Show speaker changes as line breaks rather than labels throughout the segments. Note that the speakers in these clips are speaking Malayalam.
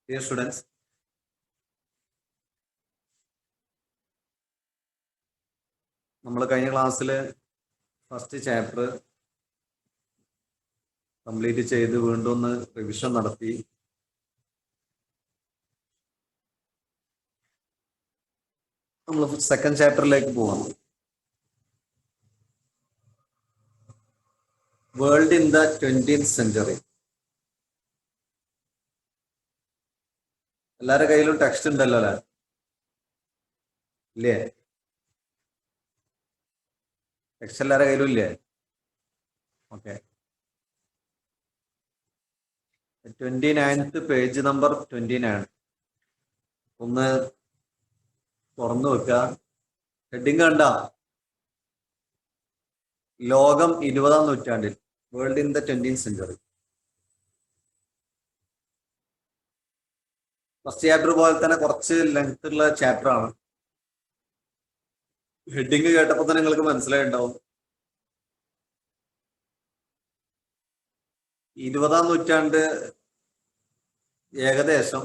Dear students, നമ്മൾ കഴിഞ്ഞ ക്ലാസ്സിൽ ഫസ്റ്റ് ചാപ്റ്റർ കംപ്ലീറ്റ് ചെയ്ത് വീണ്ടും ഒന്ന് റിവിഷൻ നടത്തി. നമ്മൾ സെക്കൻഡ് ചാപ്റ്ററിലേക്ക് പോവാം. World in the 20th century. എല്ലാവരുടെ കയ്യിലും ടെക്സ്റ്റ് ഉണ്ടല്ലോ അല്ലേ? ഇല്ലേ? ടെക്സ്റ്റ് എല്ലാവരുടെ കയ്യിലും ഇല്ലേ? ഓക്കെ. 29th പേജ് നമ്പർ 29 ഒന്ന് തുറന്നു വെക്കുക. ഹെഡിങ് കണ്ട ലോകം 20ാം നൂറ്റാണ്ടിൽ, world in the 20th century. First chapter പോലെ തന്നെ കുറച്ച് ലെങ്ത് ഉള്ള ചാപ്റ്റർ ആണ്. ഹെഡിങ് കേട്ടപ്പോൾ തന്നെ നിങ്ങൾക്ക് മനസ്സിലായിട്ടുണ്ടാവും 20ാം നൂറ്റാണ്ട് ഏകദേശം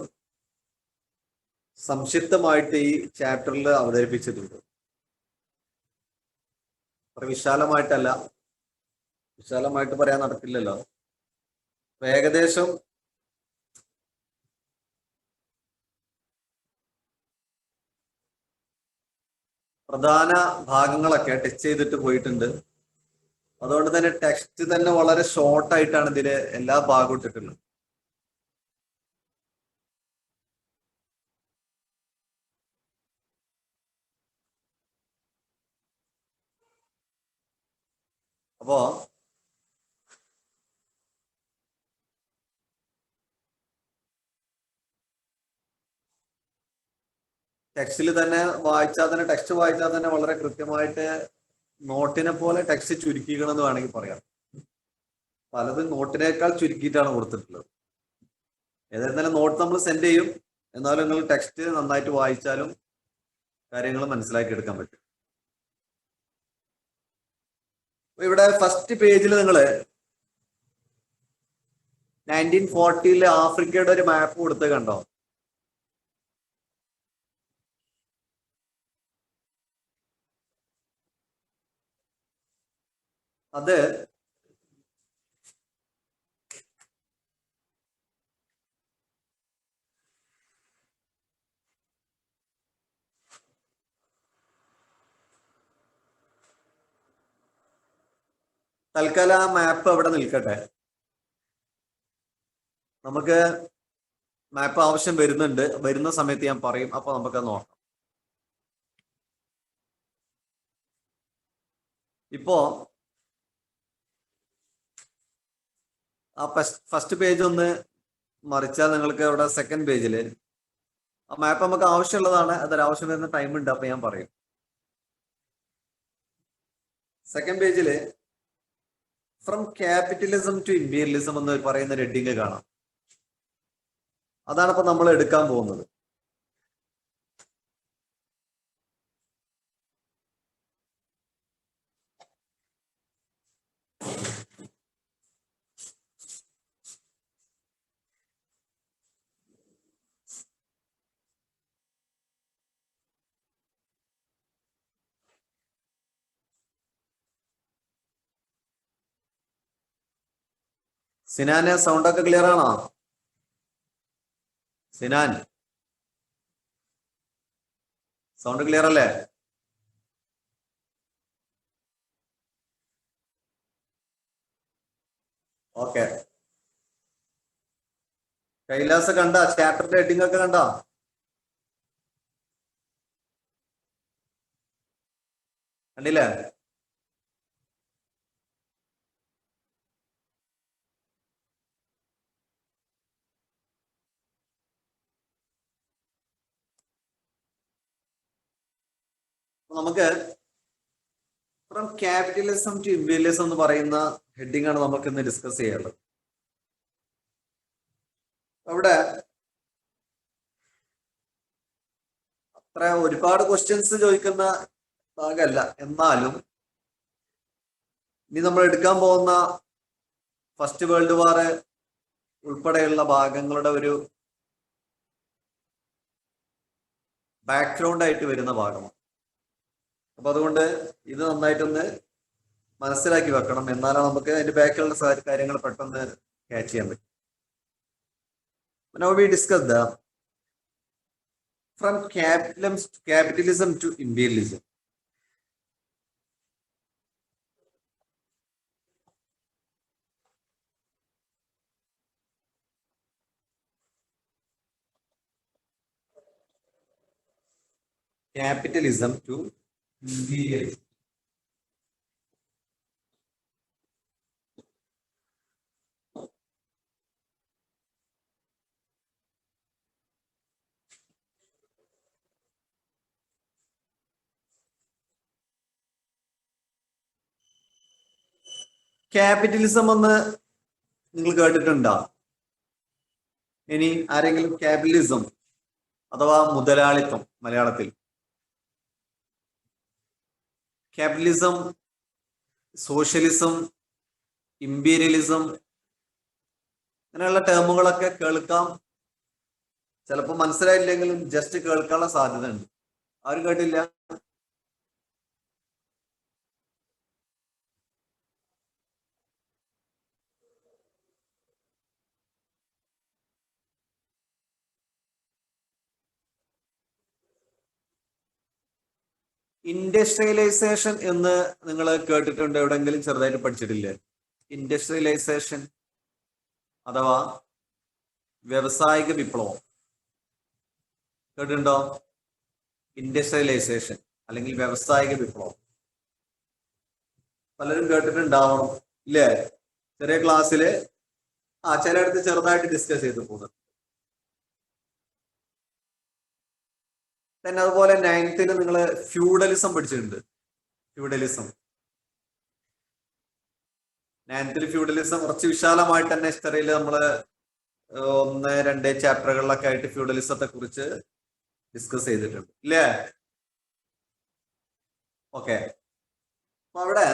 സംക്ഷിപ്തമായിട്ട് ഈ ചാപ്റ്ററിൽ അവതരിപ്പിച്ചിട്ടുണ്ട്. അത്ര വിശാലമായിട്ടല്ല, വിശാലമായിട്ട് പറയാൻ നടക്കില്ലല്ലോ. ഏകദേശം പ്രധാന ഭാഗങ്ങളൊക്കെ ടച്ച് ചെയ്തിട്ട് പോയിട്ടുണ്ട്. അതുകൊണ്ട് തന്നെ ടെക്സ്റ്റ് തന്നെ വളരെ ഷോർട്ടായിട്ടാണ് ഇതില് എല്ലാ ഭാഗവും ഇട്ടിട്ടുള്ളത്. അപ്പോ ടെക്സ്റ്റിൽ തന്നെ ടെക്സ്റ്റ് വായിച്ചാൽ തന്നെ വളരെ കൃത്യമായിട്ട് നോട്ടിനെ പോലെ ടെക്സ്റ്റ് ചുരുക്കിക്കണമെന്ന് വേണമെങ്കിൽ പറയാം. പലതും നോട്ടിനേക്കാൾ ചുരുക്കിയിട്ടാണ് കൊടുത്തിട്ടുള്ളത്. ഏതായിരുന്നാലും നോട്ട് നമ്മൾ സെൻഡ് ചെയ്യും. എന്നാലും നിങ്ങൾ ടെക്സ്റ്റ് നന്നായിട്ട് വായിച്ചാലും കാര്യങ്ങൾ മനസ്സിലാക്കി എടുക്കാൻ പറ്റും. ഇവിടെ ഫസ്റ്റ് പേജിൽ നിങ്ങൾ 1940 ആഫ്രിക്കയുടെ ഒരു മാപ്പ് കൊടുത്ത് കണ്ടോ? അത് തൽക്കാലം ആ മാപ്പ് അവിടെ നിൽക്കട്ടെ. നമുക്ക് മാപ്പ് ആവശ്യം വരുന്ന സമയത്ത് ഞാൻ പറയും. അപ്പൊ നമുക്ക് നോക്കാം. ഇപ്പോ ആ ഫസ്റ്റ് പേജ് ഒന്ന് മറിച്ചാൽ നിങ്ങൾക്ക് അവിടെ സെക്കൻഡ് പേജില് ആ മാപ്പ് നമുക്ക് ആവശ്യമുള്ളതാണ്. അതൊരാവശ്യം വരുന്ന ടൈം ഉണ്ട്. അപ്പൊ ഞാൻ പറയും. സെക്കൻഡ് പേജില് ഫ്രം ക്യാപിറ്റലിസം ടു ഇമ്പീരിയലിസം എന്ന് പറയുന്ന ഹെഡിങ് കാണാം. അതാണ് ഇപ്പൊ നമ്മൾ എടുക്കാൻ പോകുന്നത്. സിനാന് സൗണ്ടൊക്കെ ക്ലിയർ ആണോ? സിനാൻ, സൗണ്ട് ക്ലിയർ അല്ലേ? ഓക്കെ. കൈലാസ് കണ്ട ചാപ്റ്ററിന്റെ ഹെഡിങ് ഒക്കെ കണ്ടോ? കണ്ടില്ലേ? നമുക്ക് ഫ്രം ക്യാപിറ്റലിസം ടു ഇമ്പീരിയലിസം എന്ന് പറയുന്ന ഹെഡിങ് ആണ് നമുക്ക് ഇന്ന് ഡിസ്കസ് ചെയ്യാനുള്ളത്. അവിടെ അത്ര ഒരുപാട് ക്വസ്റ്റ്യൻസ് ചോദിക്കുന്ന ഭാഗമല്ല. എന്നാലും ഇനി നമ്മൾ എടുക്കാൻ പോകുന്ന ഫസ്റ്റ് വേൾഡ് വാർ ഉൾപ്പെടെയുള്ള ഭാഗങ്ങളുടെ ഒരു ബാക്ക്ഗ്രൗണ്ട് ആയിട്ട് വരുന്ന ഭാഗമാണ്. അപ്പൊ അതുകൊണ്ട് ഇത് നന്നായിട്ടൊന്ന് മനസ്സിലാക്കി വെക്കണം, എന്നാലാണ് നമുക്ക് അതിന്റെ ബാക്കിലുള്ള കാര്യങ്ങൾ പെട്ടെന്ന് ക്യാച്ച് ചെയ്യാൻ പറ്റും. Now we discuss the from capitalism to imperialism. Capitalism to imperialism. Capitalism എന്ന് നിങ്ങൾ കേട്ടിട്ടുണ്ടോ? ഇനി ആരെങ്കിലും ക്യാപിറ്റലിസം അഥവാ മുതലാളിത്തം, മലയാളത്തിൽ ക്യാപിറ്റലിസം, സോഷ്യലിസം, ഇമ്പീരിയലിസം അങ്ങനെയുള്ള ടേമുകളൊക്കെ കേൾക്കാം. ചിലപ്പോൾ മനസ്സിലായില്ലെങ്കിലും ജസ്റ്റ് കേൾക്കാനുള്ള സാധ്യത ഉണ്ട്. ആരും കേട്ടില്ല? ഇൻഡസ്ട്രിയലൈസേഷൻ എന്ന് നിങ്ങൾ കേട്ടിട്ടുണ്ട്? എവിടെങ്കിലും ചെറുതായിട്ട് പഠിച്ചിട്ടില്ലേ? ഇൻഡസ്ട്രിയലൈസേഷൻ അഥവാ വ്യാവസായിക വിപ്ലവം കേട്ടിട്ടുണ്ടോ? ഇൻഡസ്ട്രിയലൈസേഷൻ അല്ലെങ്കിൽ വ്യാവസായിക വിപ്ലവം പലരും കേട്ടിട്ടുണ്ടാവണം ഇല്ലേ? ചെറിയ ക്ലാസ്സില് ചിലയിടത്ത് ചെറുതായിട്ട് ഡിസ്കസ് ചെയ്ത് പോകുന്നത്. തന്നെ അതുപോലെ 9th നിങ്ങൾ ഫ്യൂഡലിസം പഠിച്ചിട്ടുണ്ട്. ഫ്യൂഡലിസം 9th ഫ്യൂഡലിസം കുറച്ച് വിശാലമായിട്ട് തന്നെ ഹിസ്റ്ററിയിൽ നമ്മള് 1-2 ചാപ്റ്ററുകളിലൊക്കെ ആയിട്ട് ഫ്യൂഡലിസത്തെ കുറിച്ച് ഡിസ്കസ് ചെയ്തിട്ടുണ്ട് ഇല്ലേ? ഓക്കെ. അപ്പൊ ഇവിടെ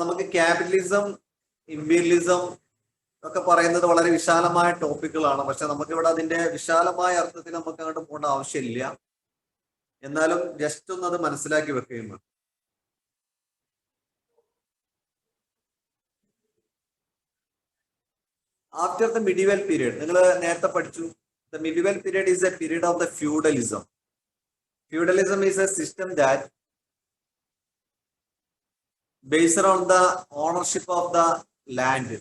നമുക്ക് ക്യാപിറ്റലിസം, ഇമ്പീരിയലിസം ഒക്കെ പറയുന്നത് വളരെ വിശാലമായ ടോപ്പിക്കുകളാണ്. പക്ഷെ നമുക്ക് ഇവിടെ അതിന്റെ വിശാലമായ അർത്ഥത്തിൽ നമുക്ക് അങ്ങോട്ട് പോകേണ്ട ആവശ്യമില്ല. എന്നാലും ജസ്റ്റ് ഒന്ന് അത് മനസ്സിലാക്കി വെക്കുകയും വേണം. ആഫ്റ്റർ ദ മിഡീവൽ പീരീഡ്, നിങ്ങൾ നേരത്തെ പഠിച്ചു, the medieval period is A period of the feudalism. Feudalism is A system that based on the ownership of the land.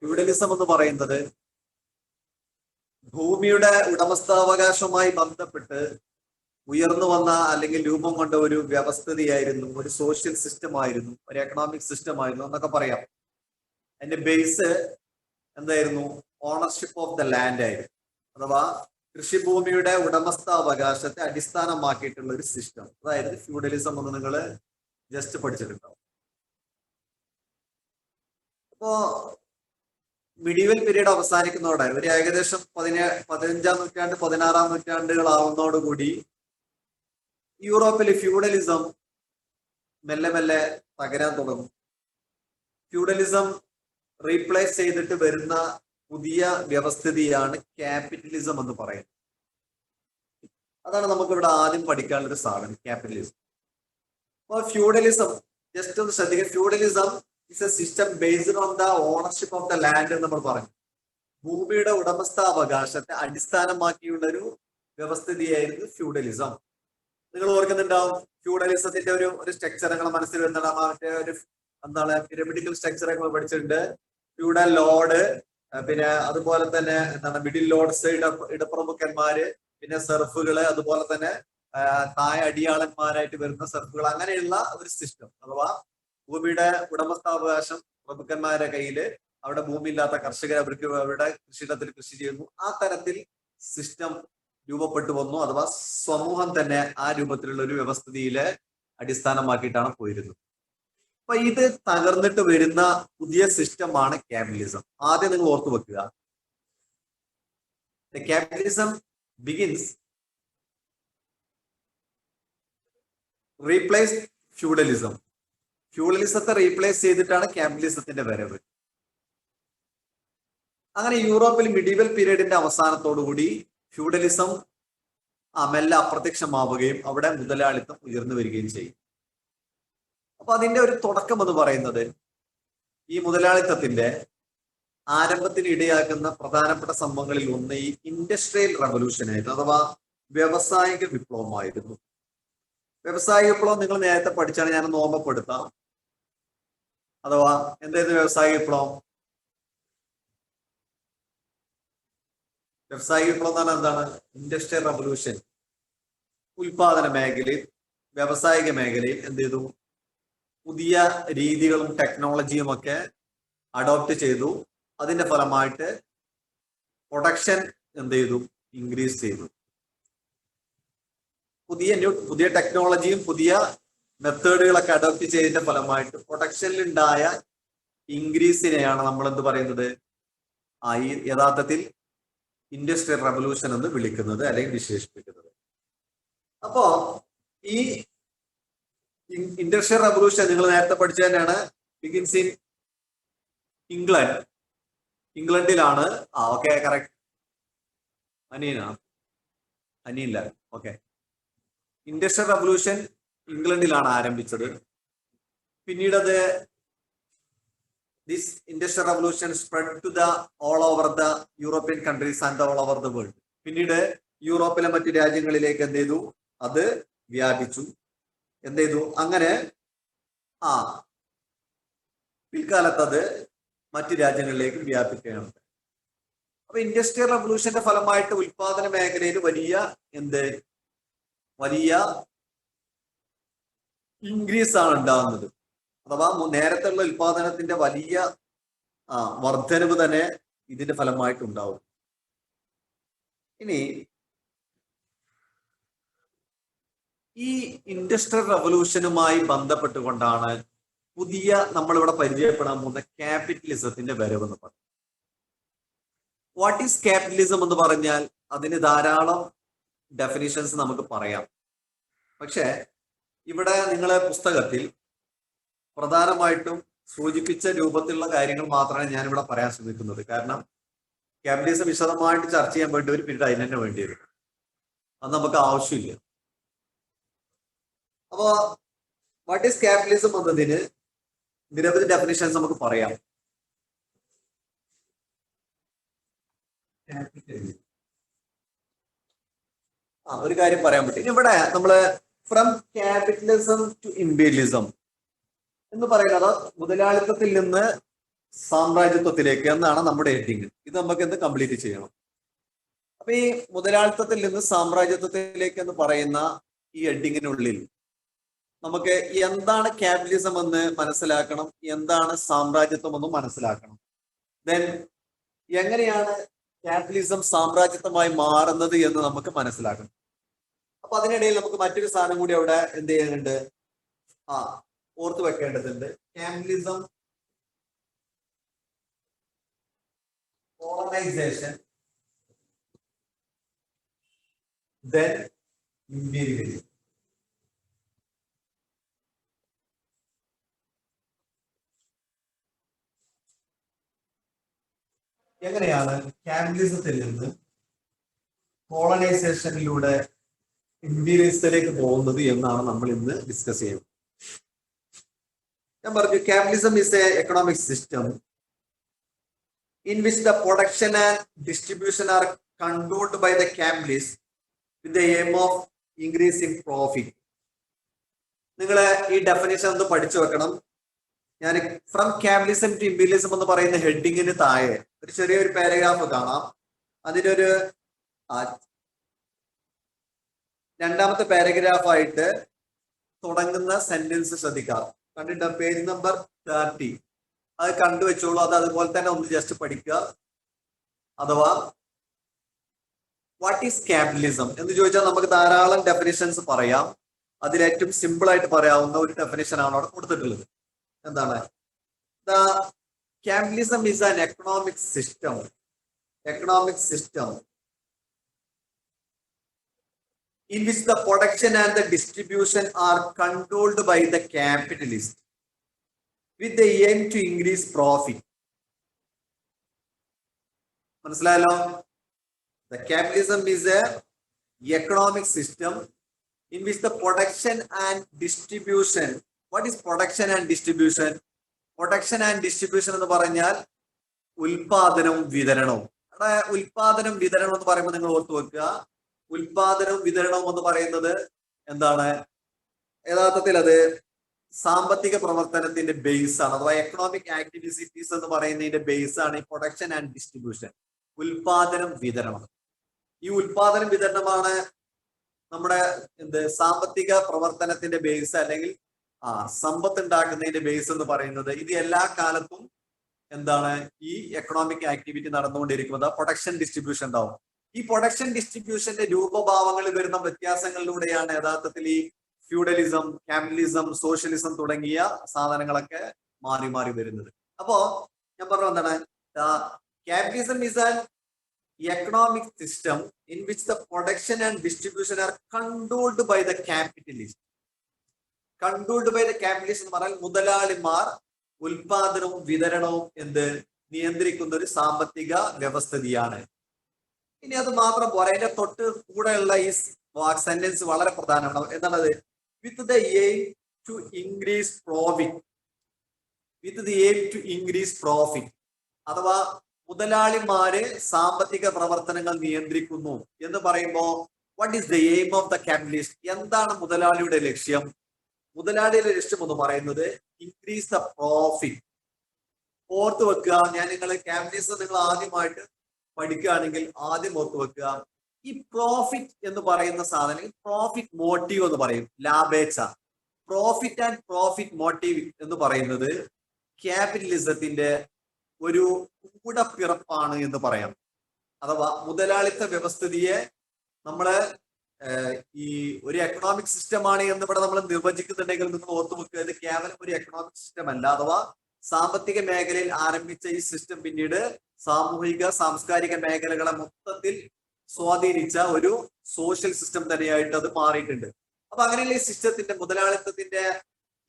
Feudalism എന്ന് പറയുന്നത് ഭൂമിയുടെ ഉടമസ്ഥാവകാശവുമായി ബന്ധപ്പെട്ട് ഉയർന്നു വന്ന അല്ലെങ്കിൽ രൂപം കൊണ്ട ഒരു വ്യവസ്ഥിതിയായിരുന്നു, ഒരു സോഷ്യൽ സിസ്റ്റം ആയിരുന്നു, ഒരു എക്കണോമിക് സിസ്റ്റം ആയിരുന്നു എന്നൊക്കെ പറയാം. അതിന്റെ ബേസ് എന്തായിരുന്നു? ഓണർഷിപ്പ് ഓഫ് ദ ലാൻഡ് ആയിരുന്നു. അഥവാ കൃഷിഭൂമിയുടെ ഉടമസ്ഥാവകാശത്തെ അടിസ്ഥാനമാക്കിയിട്ടുള്ള ഒരു സിസ്റ്റം, അതായത് ഫ്യൂഡലിസം എന്ന് നിങ്ങൾ ജസ്റ്റ് പഠിച്ചിട്ടുണ്ടാവും. അപ്പോ മിഡീവൽ പീരീഡ് അവസാനിക്കുന്നതോടെ ഒരു ഏകദേശം 15-ാം നൂറ്റാണ്ട് 16-ാം നൂറ്റാണ്ടുകളാവുന്നതോടുകൂടി യൂറോപ്പിൽ ഫ്യൂഡലിസം മെല്ലെ മെല്ലെ തകരാൻ തുടങ്ങും. ഫ്യൂഡലിസം റീപ്ലേസ് ചെയ്തിട്ട് വരുന്ന പുതിയ വ്യവസ്ഥിതിയാണ് ക്യാപിറ്റലിസം എന്ന് പറയുന്നത്. അതാണ് നമുക്കിവിടെ ആദ്യം പഠിക്കാനുള്ള ഒരു സാധനം, ക്യാപിറ്റലിസം. അപ്പോൾ ഫ്യൂഡലിസം ജസ്റ്റ് ഒന്ന് ശ്രദ്ധിക്കുക. Feudalism is A system based on the ownership of the land എന്ന് നമ്മൾ പറഞ്ഞു. ഭൂമിയുടെ ഉടമസ്ഥാവകാശത്തെ അടിസ്ഥാനമാക്കിയുള്ള ഒരു വ്യവസ്ഥിതിയായിരുന്നു ഫ്യൂഡലിസം. നിങ്ങൾ ഓർക്കുന്നുണ്ടാവും ഫ്യൂഡലിസത്തിന്റെ ഒരു സ്ട്രക്ചർ നിങ്ങളുടെ മനസ്സിൽ വരുന്നുണ്ട്. മറ്റേ ഒരു എന്താണ് പിരമിഡിക്കൽ സ്ട്രക്ചർ നമ്മൾ പഠിച്ചിട്ടുണ്ട്. ഫ്യൂഡൽ ലോർഡ്, പിന്നെ അതുപോലെ തന്നെ എന്താണ് മിഡിൽ ലോർഡ്സ്, ഇടപ്രമുഖന്മാര്, പിന്നെ സെർഫുകള്, അതുപോലെ തന്നെ താഴെ അടിയാളന്മാരായിട്ട് വരുന്ന സെർഫുകൾ, അങ്ങനെയുള്ള ഒരു സിസ്റ്റം. അഥവാ ഭൂമിയുടെ ഉടമസ്ഥാവകാശം പ്രഭുക്കന്മാരുടെ കയ്യില്, അവിടെ ഭൂമി ഇല്ലാത്ത കർഷകർ അവർക്ക് അവരുടെ കൃഷിയിടത്തിൽ കൃഷി ചെയ്യുന്നു. ആ തരത്തിൽ സിസ്റ്റം രൂപപ്പെട്ടു വന്നു. അഥവാ സമൂഹം തന്നെ ആ രൂപത്തിലുള്ള ഒരു വ്യവസ്ഥിതിയിലെ അടിസ്ഥാനമാക്കിയിട്ടാണ് പോയിരുന്നത്. അപ്പൊ ഇത് തകർന്നിട്ട് വരുന്ന പുതിയ സിസ്റ്റമാണ് ക്യാപിറ്റലിസം. ആദ്യം നിങ്ങൾ ഓർത്തു വെക്കുക, ക്യാപിറ്റലിസം ബിഗിൻസ് റീപ്ലേസ് ഫ്യൂഡലിസം. ഫ്യൂഡലിസത്തെ റീപ്ലേസ് ചെയ്തിട്ടാണ് ക്യാപിറ്റലിസത്തിന്റെ വരവ്. അങ്ങനെ യൂറോപ്പിൽ മിഡീവൽ പീരീഡിന്റെ അവസാനത്തോടുകൂടി ഫ്യൂഡലിസം മെല്ലെ അപ്രത്യക്ഷമാവുകയും അവിടെ മുതലാളിത്തം ഉയർന്നു വരികയും ചെയ്യും. അപ്പൊ അതിന്റെ ഒരു തുടക്കം എന്ന് പറയുന്നത് ഈ മുതലാളിത്തത്തിന്റെ ആരംഭത്തിന് ഇടയാക്കുന്ന പ്രധാനപ്പെട്ട സംഭവങ്ങളിൽ ഒന്ന് ഈ ഇൻഡസ്ട്രിയൽ റവല്യൂഷൻ ആയിരുന്നു, അഥവാ വ്യവസായിക വിപ്ലവമായിരുന്നു. വ്യവസായിക വിപ്ലവം നിങ്ങൾ നേരത്തെ പഠിച്ചാണ്, ഞാൻ ഓർമ്മപ്പെടുത്താം. അഥവാ എന്തായിരുന്നു വ്യവസായിക വിപ്ലവം? വ്യവസായിക വിപ്ലവം എന്ന് പറഞ്ഞാൽ എന്താണ്? Industrial revolution. ഉൽപാദന മേഖലയിൽ, വ്യാവസായിക മേഖലയിൽ എന്ത് ചെയ്തു? പുതിയ രീതികളും ടെക്നോളജിയും ഒക്കെ അഡോപ്റ്റ് ചെയ്തു. അതിന്റെ ഫലമായിട്ട് പ്രൊഡക്ഷൻ എന്ത് ചെയ്തു? ഇൻക്രീസ് ചെയ്തു. പുതിയ ടെക്നോളജിയും പുതിയ മെത്തേഡുകളൊക്കെ അഡോപ്റ്റ് ചെയ്തതിന്റെ ഫലമായിട്ട് പ്രൊഡക്ഷനിൽ ഉണ്ടായ ഇൻക്രീസിനെയാണ് നമ്മൾ എന്ത് പറയുന്നത്? ഈ യഥാർത്ഥത്തിൽ ഇൻഡസ്ട്രിയൽ റവല്യൂഷൻ എന്ന് വിളിക്കുന്നത് അല്ലെങ്കിൽ വിശേഷിപ്പിക്കുന്നത്. അപ്പോ ഈ ഇൻഡസ്ട്രിയൽ റവല്യൂഷൻ നിങ്ങൾ നേരത്തെ പഠിച്ച തന്നെയാണ്. ബിഗിൻസ് ഇൻ ഇംഗ്ലണ്ടിലാണ്. Okay, correct. അനിയല്ല. ഓക്കെ, ഇൻഡസ്ട്രിയൽ റവല്യൂഷൻ ഇംഗ്ലണ്ടിലാണ് ആരംഭിച്ചത്. പിന്നീട് അത് this industrial revolution spread to the all over the European countries and all over the world. പിന്നീട് യൂറോപ്പിലെ മറ്റു രാജ്യങ്ങളിലേക്ക് എന്ത് ചെയ്തു? അത് വ്യാപിച്ചു. എന്ത് ചെയ്തു? അങ്ങനെ പിൽക്കാലത്ത് അത് മറ്റു രാജ്യങ്ങളിലേക്ക് വ്യാപിക്കുകയാണ്. അപ്പൊ ഇൻഡസ്ട്രിയൽ റവല്യൂഷന്റെ ഫലമായിട്ട് ഉൽപാദന മേഖലയിൽ വലിയ ഇൻക്രീസ് ആണ് ഉണ്ടാകുന്നത്. അഥവാ നേരത്തെ ഉള്ള ഉൽപാദനത്തിന്റെ വലിയ വർധനവ് തന്നെ ഇതിന്റെ ഫലമായിട്ടുണ്ടാവും. ഇനി ഈ ഇൻഡസ്ട്രിയൽ റവല്യൂഷനുമായി ബന്ധപ്പെട്ടുകൊണ്ടാണ് പുതിയ നമ്മളിവിടെ പരിചയപ്പെടാൻ പോകുന്ന ക്യാപിറ്റലിസത്തിന്റെ വരവെന്ന് പറയും. വാട്ട് ഈസ് ക്യാപിറ്റലിസം എന്ന് പറഞ്ഞാൽ അതിന് ധാരാളം ഡെഫിനിഷൻസ് നമുക്ക് പറയാം. പക്ഷെ ഇവിടെ നിങ്ങളെ പുസ്തകത്തിൽ പ്രധാനമായിട്ടും സൂചിപ്പിച്ച രൂപത്തിലുള്ള കാര്യങ്ങൾ മാത്രമാണ് ഞാനിവിടെ പറയാൻ ശ്രമിക്കുന്നത്. കാരണം ക്യാപിറ്റലിസം വിശദമായിട്ട് ചർച്ച ചെയ്യാൻ വേണ്ടി ഒരു പീരീഡ് അതിന് തന്നെ വേണ്ടി വരും. അത് നമുക്ക് ആവശ്യമില്ല. അപ്പോ വാട്ട് ഈസ് ക്യാപിറ്റലിസം എന്നതിന് നിരവധി ഡെഫിനിഷൻസ് നമുക്ക് പറയാം. ഒരു കാര്യം പറയാൻ പറ്റും. ഇവിടെ നമ്മള് ഫ്രം ക്യാപിറ്റലിസം ടു ഇംപീരിയലിസം എന്ന് പറയുന്നത് മുതലാളിത്തത്തിൽ നിന്ന് സാമ്രാജ്യത്വത്തിലേക്ക് എന്നാണ് നമ്മുടെ ഹെഡിങ്. ഇത് നമുക്ക് എന്ത് കംപ്ലീറ്റ് ചെയ്യണം. അപ്പൊ ഈ മുതലാളിത്തത്തിൽ നിന്ന് സാമ്രാജ്യത്വത്തിലേക്ക് എന്ന് പറയുന്ന ഈ ഹെഡിങ്ങിനുള്ളിൽ നമുക്ക് എന്താണ് ക്യാപിറ്റലിസം എന്ന് മനസ്സിലാക്കണം, എന്താണ് സാമ്രാജ്യത്വം എന്നും മനസ്സിലാക്കണം. ദെൻ എങ്ങനെയാണ് ക്യാപിറ്റലിസം സാമ്രാജ്യത്വമായി മാറുന്നത് എന്ന് നമുക്ക് മനസ്സിലാക്കണം. അപ്പൊ അതിനിടയിൽ നമുക്ക് മറ്റൊരു സാധനം കൂടി അവിടെ എന്ത് ചെയ്യുന്നുണ്ട്, ഓർത്തു വെക്കേണ്ടതുണ്ട്. Capitalism colonisation then imperialism. എങ്ങനെയാണ് ക്യാപിറ്റലിസത്തിൽ നിന്ന് കോളനൈസേഷനിലൂടെ ഇംപീരിയലിസത്തിലേക്ക് പോകുന്നത് എന്നാണ് നമ്മൾ ഇന്ന് ഡിസ്കസ് ചെയ്യുന്നത്. ഞാൻ പറഞ്ഞു, capitalism is A economic system in which the production and distribution are controlled by the capitalists with the aim of increasing profit. നിങ്ങൾ ഈ ഡെഫിനേഷൻ ഒന്ന് പഠിച്ചു വെക്കണം. ഞാൻ ഫ്രം ക്യാപിറ്റലിസം ടു ഇംപീരിയലിസം എന്ന് പറയുന്ന ഹെഡിങ്ങിന് താഴെ ഒരു ചെറിയൊരു പാരഗ്രാഫ് കാണാം. അതിനൊരു രണ്ടാമത്തെ പാരഗ്രാഫായിട്ട് തുടങ്ങുന്ന സെന്റൻസ് ശ്രദ്ധിക്കാം. കണ്ടിട്ട് പേജ് നമ്പർ 30 അത് കണ്ടുവെച്ചോളൂ. അത് അതുപോലെ തന്നെ ഒന്ന് ജസ്റ്റ് പഠിക്കുക. അഥവാ വാട്ട് ഈസ് ക്യാപിറ്റലിസം എന്ന് ചോദിച്ചാൽ നമുക്ക് ധാരാളം ഡെഫിനിഷൻസ് പറയാം. അതിലേറ്റവും സിമ്പിൾ ആയിട്ട് പറയാവുന്ന ഒരു ഡെഫിനിഷൻ ആണ് അവിടെ കൊടുത്തിട്ടുള്ളത്. എന്താണ്? The capitalism is an economic system in which the production and the distribution are controlled by the capitalist with the aim to increase profit. മനസ്സിലായല്ലോ? The capitalism is a economic system in which the production and distribution. What is production and distribution? Production and distribution എന്ന് പറഞ്ഞാൽ ഉൽപാദനവും വിതരണവും. അവിടെ ഉൽപാദനം വിതരണം എന്ന് പറയുമ്പോൾ നിങ്ങൾ ഓർത്തു വെക്കുക, ഉൽപാദനവും വിതരണവും എന്ന് പറയുന്നത് എന്താണ്? യഥാർത്ഥത്തിൽ അത് സാമ്പത്തിക പ്രവർത്തനത്തിന്റെ ബേസ് ആണ്, അഥവാ എക്കണോമിക് ആക്ടിവിറ്റീസ് എന്ന് പറയുന്നതിന്റെ ബേസ് ആണ് ഈ പ്രൊഡക്ഷൻ ആൻഡ് ഡിസ്ട്രിബ്യൂഷൻ, ഉൽപാദനം വിതരണം. ഈ ഉൽപാദനം വിതരണമാണ് നമ്മുടെ സാമ്പത്തിക പ്രവർത്തനത്തിന്റെ ബേസ്, അല്ലെങ്കിൽ സമ്പത്ത് ഉണ്ടാക്കുന്നതിന്റെ ബേസ് എന്ന് പറയുന്നത്. ഇത് എല്ലാ കാലത്തും എന്താണ് ഈ എക്കണോമിക് ആക്ടിവിറ്റി നടന്നുകൊണ്ടിരിക്കുന്നത് പ്രൊഡക്ഷൻ ഡിസ്ട്രിബ്യൂഷൻ ഉണ്ടാവും. ഈ പ്രൊഡക്ഷൻ ഡിസ്ട്രിബ്യൂഷന്റെ രൂപഭാവങ്ങളിൽ വരുന്ന വ്യത്യാസങ്ങളിലൂടെയാണ് യഥാർത്ഥത്തിൽ ഈ ഫ്യൂഡലിസം, ക്യാപിറ്റലിസം, സോഷ്യലിസം തുടങ്ങിയ സാധനങ്ങളൊക്കെ മാറി മാറി വരുന്നത്. അപ്പോ ഞാൻ പറഞ്ഞു എന്താണ്, capitalism is an economic system in which the production and distribution are controlled by the capitalist. Controlled by the capitalist എന്ന് പറഞ്ഞാൽ മുതലാളിമാർ ഉൽപാദനവും വിതരണവും നിയന്ത്രിക്കുന്ന ഒരു സാമ്പത്തിക വ്യവസ്ഥിതിയാണ്. ഇനി അത് മാത്രം പോരാ, അതിന്റെ തൊട്ട് കൂടെയുള്ള ഈ സെന്റൻസ് വളരെ പ്രധാനമാണ്. എന്താണത്? With the aim to increase profit. With the aim to increase profit അഥവാ മുതലാളിമാര് സാമ്പത്തിക പ്രവർത്തനങ്ങൾ നിയന്ത്രിക്കുന്നു എന്ന് പറയുമ്പോൾ what is the aim of the capitalist? എന്താണ് മുതലാളിയുടെ ലക്ഷ്യം? മുതലാളിയുടെ ലക്ഷ്യം എന്ന് പറയുന്നത് ഇൻക്രീസ് ദ പ്രോഫിറ്റ്. ഓർത്ത് വെക്കുക, ഞാൻ ക്യാപിറ്റലിസം നിങ്ങൾ ആദ്യമായിട്ട് പഠിക്കുകയാണെങ്കിൽ ആദ്യം ഓർത്ത് വെക്കുക, ഈ പ്രോഫിറ്റ് എന്ന് പറയുന്ന സാധനം പ്രോഫിറ്റ് മോട്ടീവ് എന്ന് പറയും, ലാഭേച്ഛ. പ്രോഫിറ്റ് ആൻഡ് പ്രോഫിറ്റ് മോട്ടീവ് എന്ന് പറയുന്നത് ക്യാപിറ്റലിസത്തിന്റെ ഒരു കൂടപ്പിറപ്പാണ് എന്ന് പറയാം. അഥവാ മുതലാളിത്ത വ്യവസ്ഥിതിയെ നമ്മള് ഈ ഒരു എക്കണോമിക് സിസ്റ്റമാണ് എന്ന് ഇവിടെ നമ്മൾ നിർവചിക്കുന്നുണ്ടെങ്കിൽ നിങ്ങൾ ഓർത്തു വെക്കുക, ഇത് കേവലം ഒരു എക്കണോമിക് സിസ്റ്റം അല്ല. അഥവാ സാമ്പത്തിക മേഖലയിൽ ആരംഭിച്ച ഈ സിസ്റ്റം പിന്നീട് സാമൂഹിക സാംസ്കാരിക മേഖലകളെ മൊത്തത്തിൽ സ്വാധീനിച്ച ഒരു സോഷ്യൽ സിസ്റ്റം തന്നെയായിട്ട് അത് മാറിയിട്ടുണ്ട്. അപ്പൊ അങ്ങനെയുള്ള ഈ സിസ്റ്റത്തിന്റെ മുതലാളിത്തത്തിന്റെ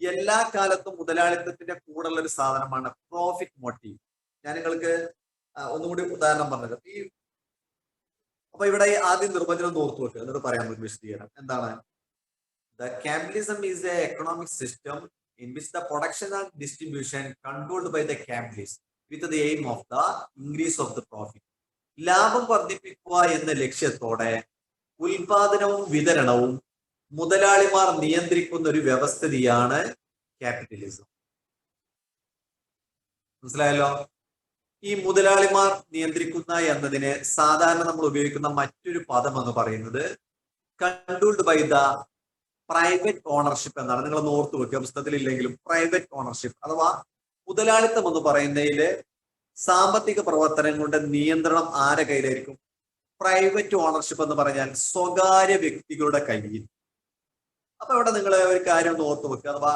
എല്ലാ കാലത്തും മുതലാളിത്തത്തിന്റെ കൂടെയുള്ള ഒരു സാധനമാണ് പ്രോഫിറ്റ് മോട്ടീവ്. ഞാൻ നിങ്ങൾക്ക് ഒന്നുകൂടി ഉദാഹരണം പറഞ്ഞത്. അപ്പൊ ഇവിടെ ആദ്യം നിർവചനം ഓർത്തു വെക്കുക, എന്നിട്ട് പറയാൻ നമുക്ക് വിശദീകരണം. എന്താണ്? The capitalism is A economic system in which the production and distribution controlled by the capitalists with the aim of the increase of the profit. ലാഭം വർദ്ധിപ്പിക്കുക എന്ന ലക്ഷ്യത്തോടെ ഉൽപാദനവും വിതരണവും മുതലാളിമാർ നിയന്ത്രിക്കുന്ന ഒരു വ്യവസ്ഥിതിയാണ് ക്യാപിറ്റലിസം. മനസ്സിലായല്ലോ? ഈ മുതലാളിമാർ നിയന്ത്രിക്കുന്ന എന്നതിന് സാധാരണ നമ്മൾ ഉപയോഗിക്കുന്ന മറ്റൊരു പദം എന്ന് പറയുന്നത് controlled by the private ownership എന്നാണ്. നിങ്ങൾ ഓർത്തു വെക്കുക, പുസ്തകത്തിൽ ഇല്ലെങ്കിലും പ്രൈവറ്റ് ഓണർഷിപ്പ് അഥവാ മുതലാളിത്തം എന്ന് പറയുന്നതില് സാമ്പത്തിക പ്രവർത്തനങ്ങളുടെ നിയന്ത്രണം ആരെ കയ്യിലായിരിക്കും? പ്രൈവറ്റ് ഓണർഷിപ്പ് എന്ന് പറഞ്ഞാൽ സ്വകാര്യ വ്യക്തികളുടെ കയ്യിൽ. അപ്പൊ ഇവിടെ നിങ്ങൾ ഒരു കാര്യം ഒന്ന് ഓർത്തു വെക്കുക, അഥവാ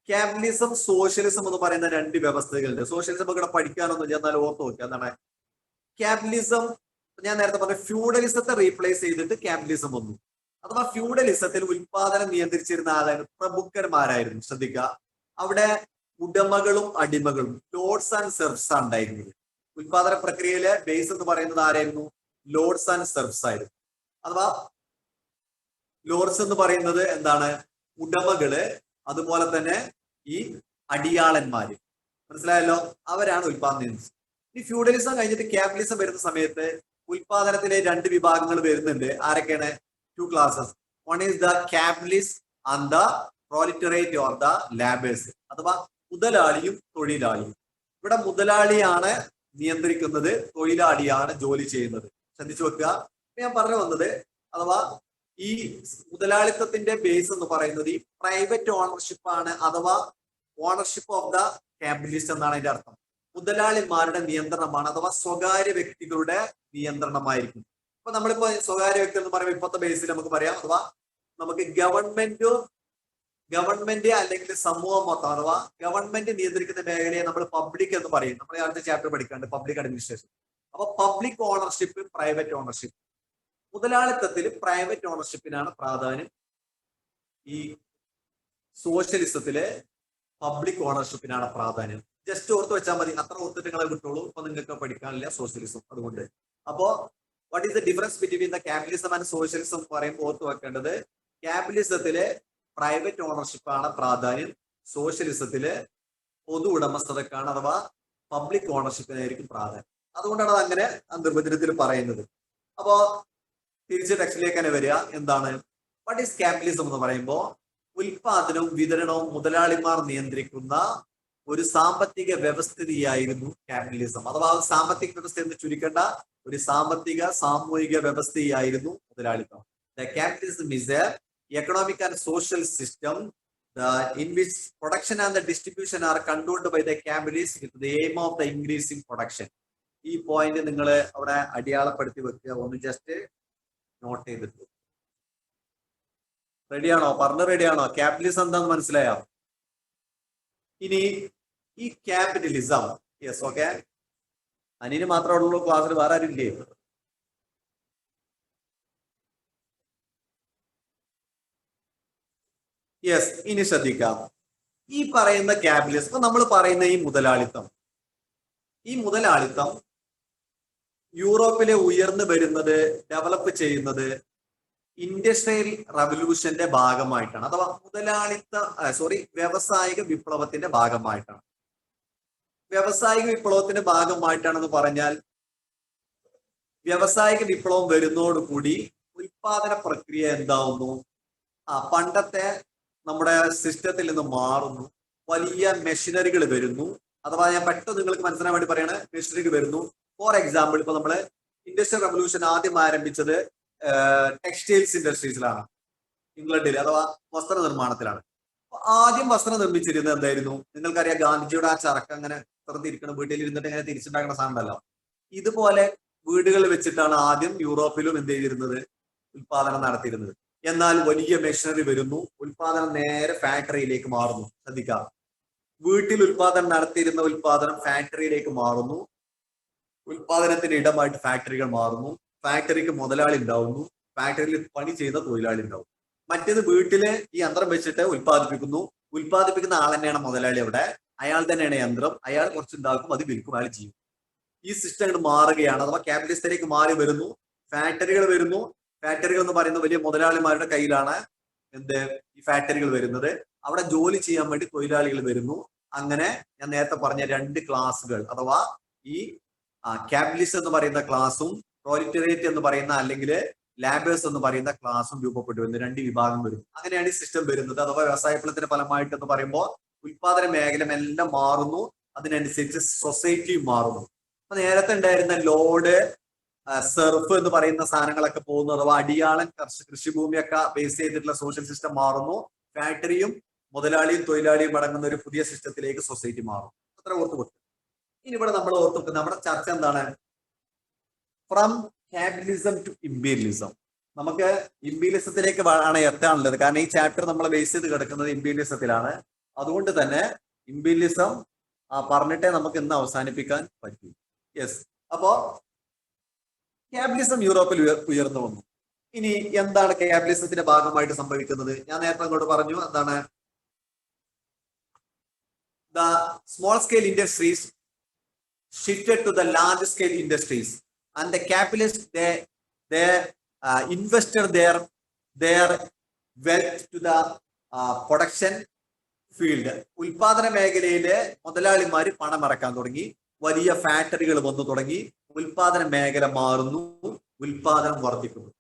ക്യാപിറ്റലിസം സോഷ്യലിസം എന്ന് പറയുന്ന രണ്ട് വ്യവസ്ഥകളുണ്ട്. സോഷ്യലിസം ഇവിടെ പഠിക്കാനൊന്നും എന്നാൽ ഓർത്തു വെക്കുക. എന്താണ് ക്യാപിറ്റലിസം? ഞാൻ നേരത്തെ പറഞ്ഞ ഫ്യൂഡലിസത്തെ റീപ്ലേസ് ചെയ്തിട്ട് ക്യാപിറ്റലിസം വന്നു. അഥവാ ഫ്യൂഡലിസത്തിൽ ഉൽപാദനം നിയന്ത്രിച്ചിരുന്ന ആളാണ് പ്രഭുക്കന്മാരായിരുന്നു. ശ്രദ്ധിക്കുക, അവിടെ ഉടമകളും അടിമകളും ലോർഡ്സ് ആൻഡ് സെർഫ്സ് ആണ് ഉണ്ടായിരുന്നത്. ഉൽപാദന പ്രക്രിയയിലെ ബേസ് എന്ന് പറയുന്നത് ആരായിരുന്നു? ലോർഡ്സ് ആൻഡ് സെർഫ്സ് ആയിരുന്നു. അഥവാ ലോർഡ്സ് എന്ന് പറയുന്നത് എന്താണ്? ഉടമകള്, അതുപോലെ തന്നെ ഈ അടിയാളന്മാര്. മനസ്സിലായല്ലോ? അവരാണ് ഉൽപാദനം നിയന്ത്രിച്ചത്. ഈ ഫ്യൂഡലിസം കഴിഞ്ഞിട്ട് ക്യാപിറ്റലിസം വരുന്ന സമയത്ത് ഉൽപാദനത്തിലെ രണ്ട് വിഭാഗങ്ങൾ വരുന്നുണ്ട്. ആരൊക്കെയാണ്? Two classes. One is the capitalist and the proletariat or the laborers. അഥവാ മുതലാളിയും തൊഴിലാളിയും. ഇവിടെ മുതലാളിയാണ് നിയന്ത്രിക്കുന്നത്, തൊഴിലാളിയാണ് ജോലി ചെയ്യുന്നത്. ശ്രദ്ധിച്ചു വെക്കുക. ഞാൻ പറഞ്ഞു വന്നത്, അഥവാ ഈ മുതലാളിത്തത്തിന്റെ ബേസ് എന്ന് പറയുന്നത് ഈ പ്രൈവറ്റ് ഓണർഷിപ്പ് ആണ്, അഥവാ ഓണർഷിപ്പ് ഓഫ് ദ ക്യാപിറ്റലിസ്റ്റ് എന്നാണ് അതിന്റെ അർത്ഥം. മുതലാളിമാരുടെ നിയന്ത്രണമാണ്, അഥവാ സ്വകാര്യ വ്യക്തികളുടെ നിയന്ത്രണമായിരിക്കും. അപ്പൊ നമ്മളിപ്പോ സ്വകാര്യ വ്യക്തി എന്ന് പറയുമ്പോൾ ഇപ്പോഴത്തെ ബേസിൽ നമുക്ക് പറയാം, അഥവാ നമുക്ക് ഗവൺമെന്റ് അല്ലെങ്കിൽ സമൂഹം മൊത്തം, അഥവാ ഗവൺമെന്റ് നിയന്ത്രിക്കുന്ന മേഖലയെ നമ്മൾ പബ്ലിക് എന്ന് പറയും. നമ്മൾ അടുത്ത ചാപ്റ്റർ പഠിക്കാണ്ട് പബ്ലിക് അഡ്മിനിസ്ട്രേഷൻ. അപ്പൊ പബ്ലിക് ഓണർഷിപ്പ്, പ്രൈവറ്റ് ഓണർഷിപ്പ്. മുതലാളിത്തത്തിൽ പ്രൈവറ്റ് ഓണർഷിപ്പിനാണ് പ്രാധാന്യം. ഈ സോഷ്യലിസത്തില് പബ്ലിക് ഓണർഷിപ്പിനാണ് പ്രാധാന്യം. ജസ്റ്റ് ഓർത്ത് വെച്ചാൽ മതി, അത്ര ഓർത്തിട്ട് നിങ്ങളെ വിട്ടോളൂ. ഇപ്പൊ നിങ്ങൾക്ക് പഠിക്കാനില്ല സോഷ്യലിസം. അതുകൊണ്ട് അപ്പോ what is the difference between the capitalism and socialism പറയുമ്പോൾ ഓർത്ത് വെക്കേണ്ടത്, ക്യാപിറ്റലിസത്തില് പ്രൈവറ്റ് ഓണർഷിപ്പാണ് പ്രാധാന്യം, സോഷ്യലിസത്തില് പൊതു ഉടമസ്ഥതക്കാണ് അഥവാ പബ്ലിക് ഓണർഷിപ്പിനായിരിക്കും പ്രാധാന്യം. അതുകൊണ്ടാണ് അത് അങ്ങനെ നിർവചനത്തിൽ പറയുന്നത്. അപ്പോ തിരിച്ച് ടെക്സ്റ്റിലേക്ക് തന്നെ വരിക. എന്താണ് വാട്ട് ഈസ് ക്യാപിറ്റലിസം എന്ന് പറയുമ്പോൾ, ഉൽപാദനവും വിതരണവും മുതലാളിമാർ നിയന്ത്രിക്കുന്ന ഒരു സാമ്പത്തിക വ്യവസ്ഥിതിയായിരുന്നു ക്യാപിറ്റലിസം. അഥവാ സാമ്പത്തിക വ്യവസ്ഥ എന്ന് ചുരുക്കേണ്ട ഒരു സാമ്പത്തിക സാമൂഹിക വ്യവസ്ഥയായിരുന്നു മുതലാളിത്തം. The capitalism is a economic and social system in which production and the distribution are controlled by the capitalists with the aim of the increasing production. ഈ പോയിന്റ് നിങ്ങൾ അവിടെ അടിയാളപ്പെടുത്തി വെക്കുക, ഒന്ന് ജസ്റ്റ് നോട്ട് ചെയ്തിട്ട്. റെഡിയാണോ? പറഞ്ഞ റെഡിയാണോ? ക്യാപിറ്റലിസം എന്താണെന്ന് മനസ്സിലായോ? ഇനി ഈ ക്യാപിറ്റലിസം, യെസ് ഓക്കെ, അനിന് മാത്രമേ ഉള്ളൂ ക്ലാസ്സിൽ, വേറെ ആരും ഇല്ലേ? യെസ്. ഇനി ശ്രദ്ധിക്കാം, ഈ പറയുന്ന ക്യാപിറ്റലിസം, നമ്മൾ പറയുന്ന ഈ മുതലാളിത്തം യൂറോപ്പിലെ ഉയർന്നു വരുന്നത്, ഡെവലപ്പ് ചെയ്യുന്നത് ഇൻഡസ്ട്രിയൽ റവല്യൂഷന്റെ ഭാഗമായിട്ടാണ്, അഥവാ വ്യാവസായിക വിപ്ലവത്തിന്റെ ഭാഗമായിട്ടാണ്. വ്യാവസായിക വിപ്ലവത്തിന്റെ ഭാഗമായിട്ടാണെന്ന് പറഞ്ഞാൽ, വ്യാവസായിക വിപ്ലവം വരുന്നതോടുകൂടി ഉൽപാദന പ്രക്രിയ എന്താവുന്നു? പണ്ടത്തെ നമ്മുടെ സിസ്റ്റത്തിൽ നിന്ന് മാറുന്നു, വലിയ മെഷീനറികൾ വരുന്നു. അഥവാ ഞാൻ പെട്ടെന്ന് നിങ്ങൾക്ക് മനസ്സിലാൻ വേണ്ടി പറയാണ്, മെഷീനറികൾ വരുന്നു. ഫോർ എക്സാമ്പിൾ, ഇപ്പൊ നമ്മള് ഇൻഡസ്ട്രിയൽ റവല്യൂഷൻ ആദ്യം ആരംഭിച്ചത് ടെക്സ്റ്റൈൽസ് ഇൻഡസ്ട്രീസിലാണ്, ഇംഗ്ലണ്ടിൽ, അഥവാ വസ്ത്രനിർമ്മാണത്തിലാണ്. അപ്പൊ ആദ്യം വസ്ത്രം നിർമ്മിച്ചിരുന്നത് എന്തായിരുന്നു? നിങ്ങൾക്കറിയാം, ഗാന്ധിജിയുടെ ആ ചരക്ക് അങ്ങനെ തുറന്നിരിക്കണം, വീട്ടിൽ ഇരുന്നിട്ട് ഇങ്ങനെ തിരിച്ചുണ്ടാക്കുന്ന സാധനം ഉണ്ടല്ലോ, ഇതുപോലെ വീടുകളിൽ വെച്ചിട്ടാണ് ആദ്യം യൂറോപ്പിലും എന്ത് ചെയ്തിരുന്നത്? ഉൽപാദനം നടത്തിയിരുന്നത്. എന്നാൽ വലിയ മെഷീനറി വരുന്നു, ഉൽപാദനം നേരെ ഫാക്ടറിയിലേക്ക് മാറുന്നു. ശ്രദ്ധിക്കാം, വീട്ടിൽ ഉൽപാദനം നടത്തിയിരുന്ന ഉൽപാദനം ഫാക്ടറിയിലേക്ക് മാറുന്നു, ഉൽപാദനത്തിന് ഇടമായിട്ട് ഫാക്ടറികൾ മാറുന്നു, ഫാക്ടറിക്ക് മുതലാളി ഉണ്ടാവുന്നു, ഫാക്ടറിയിൽ പണി ചെയ്യുന്ന തൊഴിലാളി ഉണ്ടാവും. മറ്റേത് വീട്ടില് ഈ യന്ത്രം വെച്ചിട്ട് ഉൽപാദിപ്പിക്കുന്ന ആൾ തന്നെയാണ് മുതലാളി, അവിടെ അയാൾ തന്നെയാണ് യന്ത്രം, അയാൾ കുറച്ചുണ്ടാക്കും, അത് വിൽക്കും, അയാൾ ചെയ്യും. ഈ സിസ്റ്റം അങ്ങോട്ട് മാറുകയാണ്, അഥവാ ക്യാപിറ്റലിസത്തിലേക്ക് മാറി വരുന്നു. ഫാക്ടറികൾ വരുന്നു. ഫാക്ടറികൾ എന്ന് പറയുന്ന വലിയ മുതലാളിമാരുടെ കയ്യിലാണ് ഈ ഫാക്ടറികൾ വരുന്നത്. അവിടെ ജോലി ചെയ്യാൻ വേണ്ടി തൊഴിലാളികൾ വരുന്നു. അങ്ങനെ ഞാൻ നേരത്തെ പറഞ്ഞ രണ്ട് ക്ലാസുകൾ, അഥവാ ഈ ക്യാപിറ്റലിസ്റ്റ് എന്ന് പറയുന്ന ക്ലാസും പ്രോലിറ്റേറിയറ്റ് എന്ന് പറയുന്ന അല്ലെങ്കിൽ ലാബേഴ്സ് എന്ന് പറയുന്ന ക്ലാസും രൂപപ്പെട്ടു വരുന്നത്. രണ്ട് വിഭാഗം വരും. അങ്ങനെയാണ് ഈ സിസ്റ്റം വരുന്നത്. അഥവാ വ്യവസായ വിപ്ലവത്തിന്റെ ഫലമായിട്ട് എന്ന് പറയുമ്പോൾ ഉൽപാദന മേഖല എല്ലാം മാറുന്നു, അതിനനുസരിച്ച് സൊസൈറ്റിയും മാറുന്നു. അപ്പൊ നേരത്തെ ഉണ്ടായിരുന്ന ലോഡ്, സെർഫ് എന്ന് പറയുന്ന സാധനങ്ങളൊക്കെ പോകുന്നു, അഥവാ അടിയാളൻ കൃഷിഭൂമിയൊക്കെ ബേസ് ചെയ്തിട്ടുള്ള സോഷ്യൽ സിസ്റ്റം മാറുന്നു. ഫാക്ടറിയും മുതലാളിയും തൊഴിലാളിയും അടങ്ങുന്ന ഒരു പുതിയ സിസ്റ്റത്തിലേക്ക് സൊസൈറ്റി മാറും. അത്ര ഓർത്തു വെക്കും. ഇനി ഇവിടെ നമ്മൾ ഓർത്തു വെക്കുന്നത്, നമ്മുടെ ചർച്ച എന്താണ്? From capitalism to imperialism. നമുക്ക് ഇമ്പീരിയലിസത്തിലേക്ക് ആണ് എത്താനുള്ളത്. കാരണം ഈ ചാപ്റ്റർ നമ്മൾ ബേസ് ചെയ്ത് കിടക്കുന്നത് ഇമ്പീരിയലിസത്തിലാണ്. അതുകൊണ്ട് തന്നെ ഇമ്പീരിയലിസം പറഞ്ഞിട്ടേ നമുക്ക് ഇന്ന് അവസാനിപ്പിക്കാൻ പറ്റൂ. യെസ്. അപ്പോ ക്യാപിറ്റലിസം യൂറോപ്പിൽ ഉയർന്നു വന്നു. ഇനി എന്താണ് ക്യാപിറ്റലിസത്തിന്റെ ഭാഗമായിട്ട് സംഭവിക്കുന്നത്? ഞാൻ നേരത്തെ അങ്ങോട്ട് പറഞ്ഞു, എന്താണ്? The small scale industries shifted to the large scale industries, and the capitalists they invested their wealth to the production field. ഉൽപാദന മേഖലയിലെ മുതലാളിമാര് പണം ഇറക്കാൻ തുടങ്ങി, വലിയ ഫാക്ടറികൾ വന്നു തുടങ്ങി, ഉൽപാദന മേഖല മാറുന്നു, ഉൽപാദനം വർദ്ധിക്കുന്നു.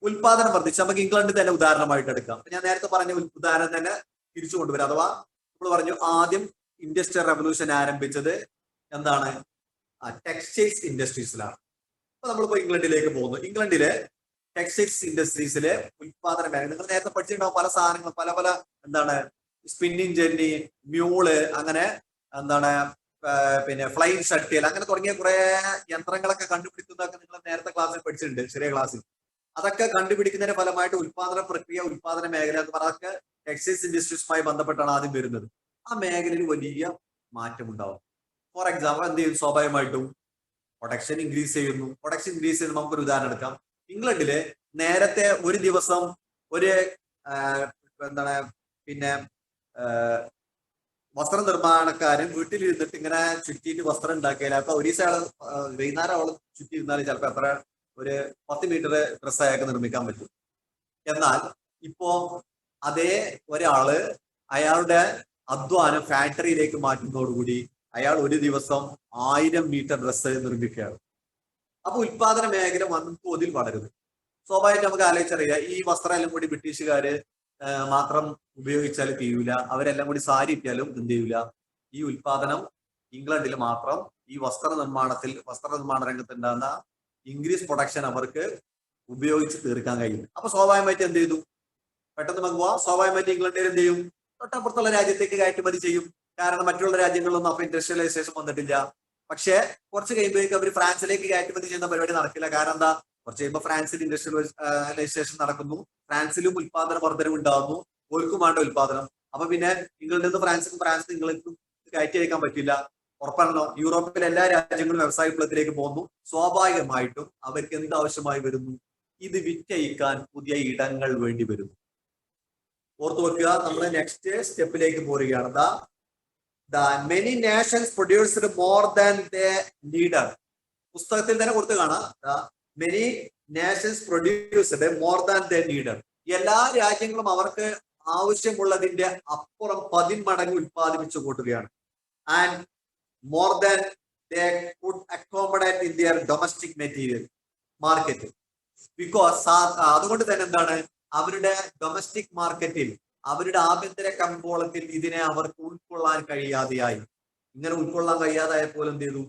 ഉൽപാദനം വർദ്ധിച്ച് നമുക്ക് ഇംഗ്ലണ്ടിൽ തന്നെ ഉദാഹരണമായിട്ട് എടുക്കാം. ഞാൻ നേരത്തെ പറഞ്ഞ ഉദാഹരണം തന്നെ തിരിച്ചു കൊണ്ടുവരാം. അഥവാ നമ്മൾ പറഞ്ഞു, ആദ്യം ഇൻഡസ്ട്രിയൽ റവല്യൂഷൻ ആരംഭിച്ചത് എന്താണ്? ടെക്സ്റ്റൈൽസ് ഇൻഡസ്ട്രീസിലാണ്. അപ്പൊ നമ്മളിപ്പോ ഇംഗ്ലണ്ടിലേക്ക് പോകുന്നു. ഇംഗ്ലണ്ടിലെ ടെക്സ്റ്റൈൽസ് ഇൻഡസ്ട്രീസിലെ ഉൽപാദന മേഖല നിങ്ങൾ നേരത്തെ പഠിച്ചിട്ടുണ്ടാവും. പല സാധനങ്ങൾ, പല പല എന്താണ്, സ്പിന്നിങ് ജെന്നി, മ്യൂള്, അങ്ങനെ എന്താണ്, പിന്നെ ഫ്ലൈങ് ഷട്ടിൽ, അങ്ങനെ തുടങ്ങിയ കുറെ യന്ത്രങ്ങളൊക്കെ കണ്ടുപിടിക്കുന്നതൊക്കെ നിങ്ങൾ നേരത്തെ ക്ലാസ്സിൽ പഠിച്ചിട്ടുണ്ട്, ചെറിയ ക്ലാസ്സിൽ. അതൊക്കെ കണ്ടുപിടിക്കുന്നതിന്റെ ഫലമായിട്ട് ഉൽപാദന പ്രക്രിയ, ഉൽപാദന മേഖല എന്ന് പറഞ്ഞതൊക്കെ ടെക്സ്റ്റൈൽസ് ഇൻഡസ്ട്രീസുമായി ബന്ധപ്പെട്ടാണ് ആദ്യം വരുന്നത്. ആ മേഖലയിൽ വലിയ മാറ്റം ഉണ്ടാവും. ഫോർ എക്സാമ്പിൾ, എന്ത് ചെയ്യും? സ്വാഭാവികമായിട്ടും പ്രൊഡക്ഷൻ ഇൻക്രീസ് ചെയ്യുന്നു. പ്രൊഡക്ഷൻ ഇൻക്രീസ് ചെയ്യുന്ന നമുക്കൊരു ഉദാഹരണം എടുക്കാം. ഇംഗ്ലണ്ടില് നേരത്തെ ഒരു ദിവസം ഒരു എന്താണ്, പിന്നെ വസ്ത്ര നിർമ്മാണക്കാരൻ വീട്ടിലിരുന്നിട്ട് ഇങ്ങനെ ചുറ്റിയിട്ട് വസ്ത്രം ഉണ്ടാക്കിയാൽ, അപ്പൊ ഒരു ദിവസം വൈകുന്നേരം അവള് ചുറ്റിയിരുന്നാലും ചിലപ്പോൾ എത്ര ഒരു 10 മീറ്റർ ഡ്രസ്സ് അയാൾക്ക് നിർമ്മിക്കാൻ പറ്റും. എന്നാൽ ഇപ്പോ അതേ ഒരാള് അയാളുടെ അധ്വാനം ഫാക്ടറിയിലേക്ക് മാറ്റുന്നതോടുകൂടി അയാൾ ഒരു ദിവസം 1000 മീറ്റർ ഡ്രസ്സ് നിർമ്മിക്കുകയാണ്. അപ്പൊ ഉൽപാദന മേഖല വൻതോതിൽ വളരുന്നു. സ്വാഭാവികമായിട്ട് നമുക്ക് ആലോചിച്ചറിയാം, ഈ വസ്ത്രം എല്ലാം കൂടി ബ്രിട്ടീഷുകാര് മാത്രം ഉപയോഗിച്ചാൽ തീരൂല, അവരെല്ലാം കൂടി സാരി ഇട്ടാലും എന്ത് ചെയ്യൂല. ഈ ഉൽപാദനം ഇംഗ്ലണ്ടിൽ മാത്രം ഈ വസ്ത്ര നിർമ്മാണ രംഗത്ത് ഉണ്ടാകുന്ന ഇൻക്രീസ് പ്രൊഡക്ഷൻ അവർക്ക് ഉപയോഗിച്ച് തീർക്കാൻ കഴിയും. അപ്പൊ സ്വാഭാവികമായിട്ട് എന്ത് ചെയ്തു, പെട്ടെന്ന് നമുക്ക് പോവാം. സ്വാഭാവികമായിട്ട് ഇംഗ്ലണ്ടിൽ എന്ത് ചെയ്യും, തൊട്ടപ്പുറത്തുള്ള രാജ്യത്തേക്ക് കയറ്റുമതി ചെയ്യും. കാരണം മറ്റുള്ള രാജ്യങ്ങളിലൊന്നും അപ്പൊ ഇൻഡസ്ട്രിയലൈസേഷൻ വന്നിട്ടില്ല. പക്ഷെ കുറച്ച് കഴിയുമ്പോഴേക്കും അവർ ഫ്രാൻസിലേക്ക് കയറ്റുമതി ചെയ്യുന്ന പരിപാടി നടക്കില്ല. കാരണം എന്താ, കുറച്ച് കഴിയുമ്പോൾ ഫ്രാൻസിൽ ഇൻഡസ്ട്രിയലൈസേഷൻ നടക്കുന്നു, ഫ്രാൻസിലും ഉൽപാദന വർധനം ഉണ്ടാകുന്നു, ഓർക്കും വേണ്ട ഉൽപാദനം. അപ്പൊ പിന്നെ ഇംഗ്ലണ്ടിൽ നിന്ന് ഫ്രാൻസിൽ ഇംഗ്ലണ്ടിൽ കയറ്റി അയക്കാൻ പറ്റില്ല. ഉറപ്പാണല്ലോ, യൂറോപ്പിലെ എല്ലാ രാജ്യങ്ങളും വ്യവസായ വിപ്ലവത്തിലേക്ക് പോകുന്നു. സ്വാഭാവികമായിട്ടും അവർക്ക് എന്ത് ആവശ്യമായി വരുന്നു, ഇത് വിറ്റയിക്കാൻ പുതിയ ഇടങ്ങൾ വേണ്ടി വരുന്നു. ഓർത്തു വെക്കുക, നമ്മൾ നെക്സ്റ്റ് സ്റ്റെപ്പിലേക്ക് പോരുകയാണ്. Many nations produced more than they needed. പുസ്തകത്തിൽ തന്നെ കൊടുത്തു കാണാം, many nations produced more than they needed. എല്ലാ രാജ്യങ്ങളും അവർക്ക് ആവശ്യമുള്ളതിന്റെ അപ്പുറം 10 മടങ്ങ് ഉൽപ്പാദിപ്പിച്ചു കൂട്ടുകയാണ്. And more than they could accommodate in their domestic material market. Because അതുകൊണ്ട് തന്നെ എന്താണ്, അവരുടെ ഡൊമസ്റ്റിക് മാർക്കറ്റിൽ, അവരുടെ ആഭ്യന്തര കമ്പോളത്തിൽ ഇതിനെ അവർക്ക് ഉൾക്കൊള്ളാൻ കഴിയാതെയായി. ഇങ്ങനെ ഉൾക്കൊള്ളാൻ കഴിയാതായപ്പോൾ എന്ത് ചെയ്തു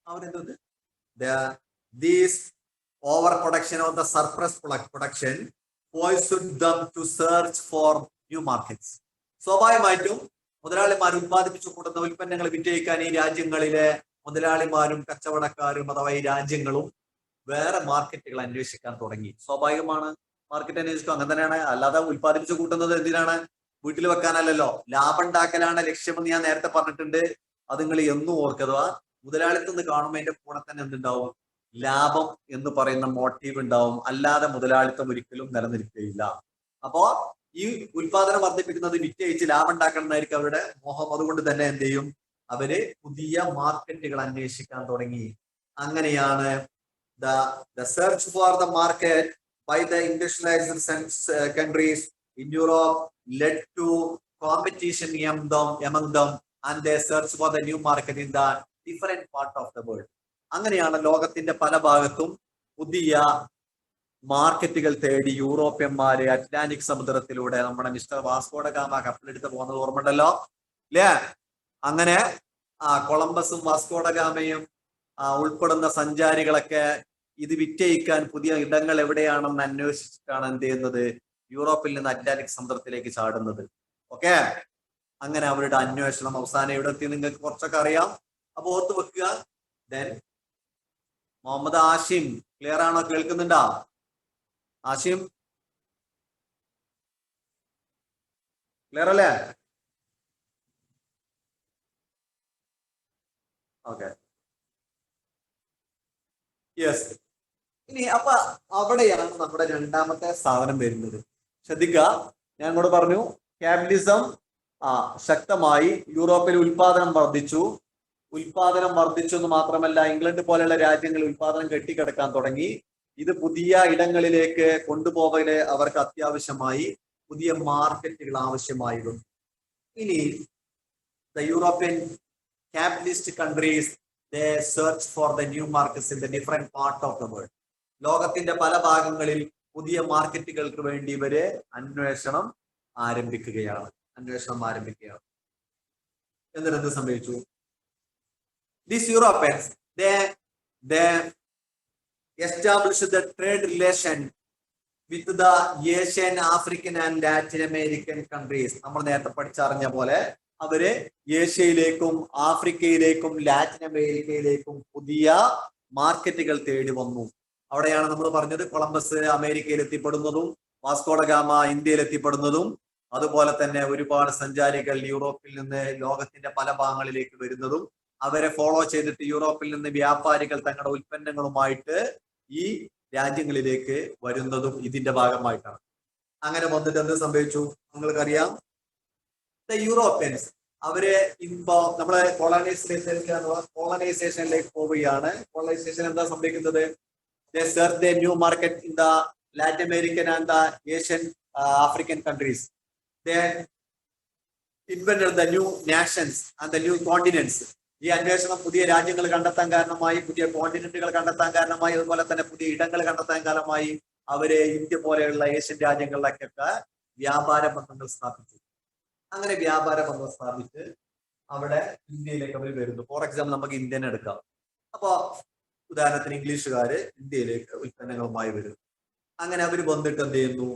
അവരെന്ത്, these over production of the surplus production forced them to search for new markets. സ്വാഭാവികമായിട്ടും മുതലാളിമാർ ഉത്പാദിപ്പിച്ചു കൂട്ടുന്ന ഉൽപ്പന്നങ്ങൾ വിറ്റഴിക്കാൻ ഈ രാജ്യങ്ങളിലെ മുതലാളിമാരും കച്ചവടക്കാരും അഥവാ ഈ രാജ്യങ്ങളും വേറെ മാർക്കറ്റുകൾ അന്വേഷിക്കാൻ തുടങ്ങി. സ്വാഭാവികമാണ്, മാർക്കറ്റ് അന്വേഷിക്കും, അങ്ങനെ തന്നെയാണ്. അല്ലാതെ ഉൽപ്പാദിപ്പിച്ചു കൂട്ടുന്നത് എന്തിനാണ്, വീട്ടിൽ വെക്കാനല്ലല്ലോ, ലാഭം ഉണ്ടാക്കലാണ് ലക്ഷ്യമെന്ന് ഞാൻ നേരത്തെ പറഞ്ഞിട്ടുണ്ട്. അത് നിങ്ങൾ എന്നും ഓർക്കുക. മുതലാളിത്തം എന്ന് കാണുമ്പോൾ അതിന്റെ കൂടെ തന്നെ എന്തുണ്ടാവും, ലാഭം എന്ന് പറയുന്ന മോട്ടീവ് ഉണ്ടാവും. അല്ലാതെ മുതലാളിത്തം ഒരിക്കലും നിലനിൽക്കുകയില്ല. അപ്പോ ഈ ഉൽപാദനം വർദ്ധിപ്പിക്കുന്നത് വിറ്റഴിച്ച് ലാഭം ഉണ്ടാക്കണം എന്നായിരിക്കും അവരുടെ മോഹം. അതുകൊണ്ട് തന്നെ എന്ത് ചെയ്യും, അവര് പുതിയ മാർക്കറ്റുകൾ അന്വേഷിക്കാൻ തുടങ്ങി. അങ്ങനെയാണ് the search for the market by the industrialized countries in Europe led to competition among them and they search for the new market in the different part of the world. അങ്ങനെയാണ് ലോകത്തിന്റെ പല ഭാഗത്തും പുതിയ മാർക്കറ്റുകൾ തേടി യൂറോപ്യന്മാര് അറ്റ്ലാന്റിക് സമുദ്രത്തിലൂടെ നമ്മുടെ മിസ്റ്റർ വാസ്കോഡ ഗാമ കപ്പലെടുത്ത് പോകുന്നത് ഓർമ്മണ്ടല്ലോ അല്ലേ? അങ്ങനെ കൊളംബസും വാസ്കോഡ ഗാമയും ഉൾപ്പെടുന്ന സഞ്ചാരികളൊക്കെ ഇത് വിറ്റയിക്കാൻ പുതിയ ഇടങ്ങൾ എവിടെയാണെന്ന് അന്വേഷിച്ചിട്ടാണ് എന്ത് ചെയ്യുന്നത്, യൂറോപ്പിൽ നിന്ന് അറ്റ്ലാന്റിക് സമുദ്രത്തിലേക്ക് ചാടുന്നത്. ഓക്കെ, അങ്ങനെ അവരുടെ അന്വേഷണം അവസാനം എവിടെ എത്തി നിങ്ങൾക്ക് കുറച്ചൊക്കെ അറിയാം. അപ്പൊ ഓർത്ത് വെക്കുക. ദെൻ മുഹമ്മദ് ആഷിം ക്ലിയർ ആണോ, കേൾക്കുന്നുണ്ടോ? ആഷിം ക്ലിയർ അല്ലേ? Okay, yes. ഇനി അപ്പൊ അവിടെയാണ് നമ്മുടെ രണ്ടാമത്തെ സാധനം വരുന്നത്. ശ്രദ്ധിക്കുക, ഞാൻ ഇങ്ങോട്ട് പറഞ്ഞു ക്യാപിറ്റലിസം ശക്തമായി യൂറോപ്പിൽ ഉൽപാദനം വർദ്ധിച്ചു എന്ന് മാത്രമല്ല, ഇംഗ്ലണ്ട് പോലെയുള്ള രാജ്യങ്ങളിൽ ഉൽപാദനം കെട്ടിക്കിടക്കാൻ തുടങ്ങി. ഇത് പുതിയ ഇടങ്ങളിലേക്ക് കൊണ്ടുപോകല് അവർക്ക് അത്യാവശ്യമായി, പുതിയ മാർക്കറ്റുകൾ ആവശ്യമായിരുന്നു. ഇനി the European capitalist countries they search for the new markets in the different part of the world. ലോകത്തിന്റെ പല ഭാഗങ്ങളിൽ പുതിയ മാർക്കറ്റുകൾക്ക് വേണ്ടി ഇവര് അന്വേഷണം ആരംഭിക്കുകയാണ്. എന്നിട്ട് എന്ത് സംഭവിച്ചു? These Europeans they established the trade relation with the Asian, African and Latin American countries. നമ്മൾ നേരത്തെ പഠിച്ചറിഞ്ഞ പോലെ അവര് ഏഷ്യയിലേക്കും ആഫ്രിക്കയിലേക്കും ലാറ്റിൻ അമേരിക്കയിലേക്കും പുതിയ മാർക്കറ്റുകൾ തേടി വന്നു. അവിടെയാണ് നമ്മൾ പറഞ്ഞത് കൊളംബസ് അമേരിക്കയിൽ എത്തിപ്പെടുന്നതും വാസ്കോഡ ഗാമ ഇന്ത്യയിൽ എത്തിപ്പെടുന്നതും അതുപോലെ തന്നെ ഒരുപാട് സഞ്ചാരികൾ യൂറോപ്പിൽ നിന്ന് ലോകത്തിന്റെ പല ഭാഗങ്ങളിലേക്ക് വരുന്നതും അവരെ ഫോളോ ചെയ്തിട്ട് യൂറോപ്പിൽ നിന്ന് വ്യാപാരികൾ തങ്ങളുടെ ഉൽപ്പന്നങ്ങളുമായിട്ട് ഈ രാജ്യങ്ങളിലേക്ക് വരുന്നതും ഇതിന്റെ ഭാഗമായിട്ടാണ്. അങ്ങനെ വന്നിട്ട് എന്ത് സംഭവിച്ചു നിങ്ങൾക്കറിയാം. യൂറോപ്യൻസ് അവര് ഇപ്പോ നമ്മളെ കോളനൈസേഷനിലേക്ക് പോവുകയാണ്. കോളനൈസേഷൻ എന്താ സംഭവിക്കുന്നത്? They search their new market in the Latin American and the Asian African countries. They invented the new nations and the new continents. ഈ അന്വേഷണം പുതിയ രാജ്യങ്ങൾ കണ്ടെത്താൻ കാരണമായി, പുതിയ കോണ്ടിനെന്റുകൾ കണ്ടെത്താൻ കാരണമായി, അതുപോലെ തന്നെ പുതിയ ഇടങ്ങൾ കണ്ടെത്താൻ കാരണമായി അവര് ഇന്ത്യ പോലെയുള്ള ഏഷ്യൻ രാജ്യങ്ങളിലേക്കൊക്കെ വ്യാപാര ബന്ധങ്ങൾ സ്ഥാപിച്ചു. അങ്ങനെ വ്യാപാര ബന്ധം സ്ഥാപിച്ച് അവിടെ ഇന്ത്യയിലേക്ക് അവർ വരുന്നു. ഫോർ എക്സാമ്പിൾ നമുക്ക് ഇന്ത്യനെ എടുക്കാം. അപ്പൊ ഉദാഹരണത്തിന് ഇംഗ്ലീഷുകാര് ഇന്ത്യയിലേക്ക് ഉൽപ്പന്നങ്ങളുമായി വരും. അങ്ങനെ അവർ വന്നിട്ട് എന്ത് ചെയ്യുന്നു,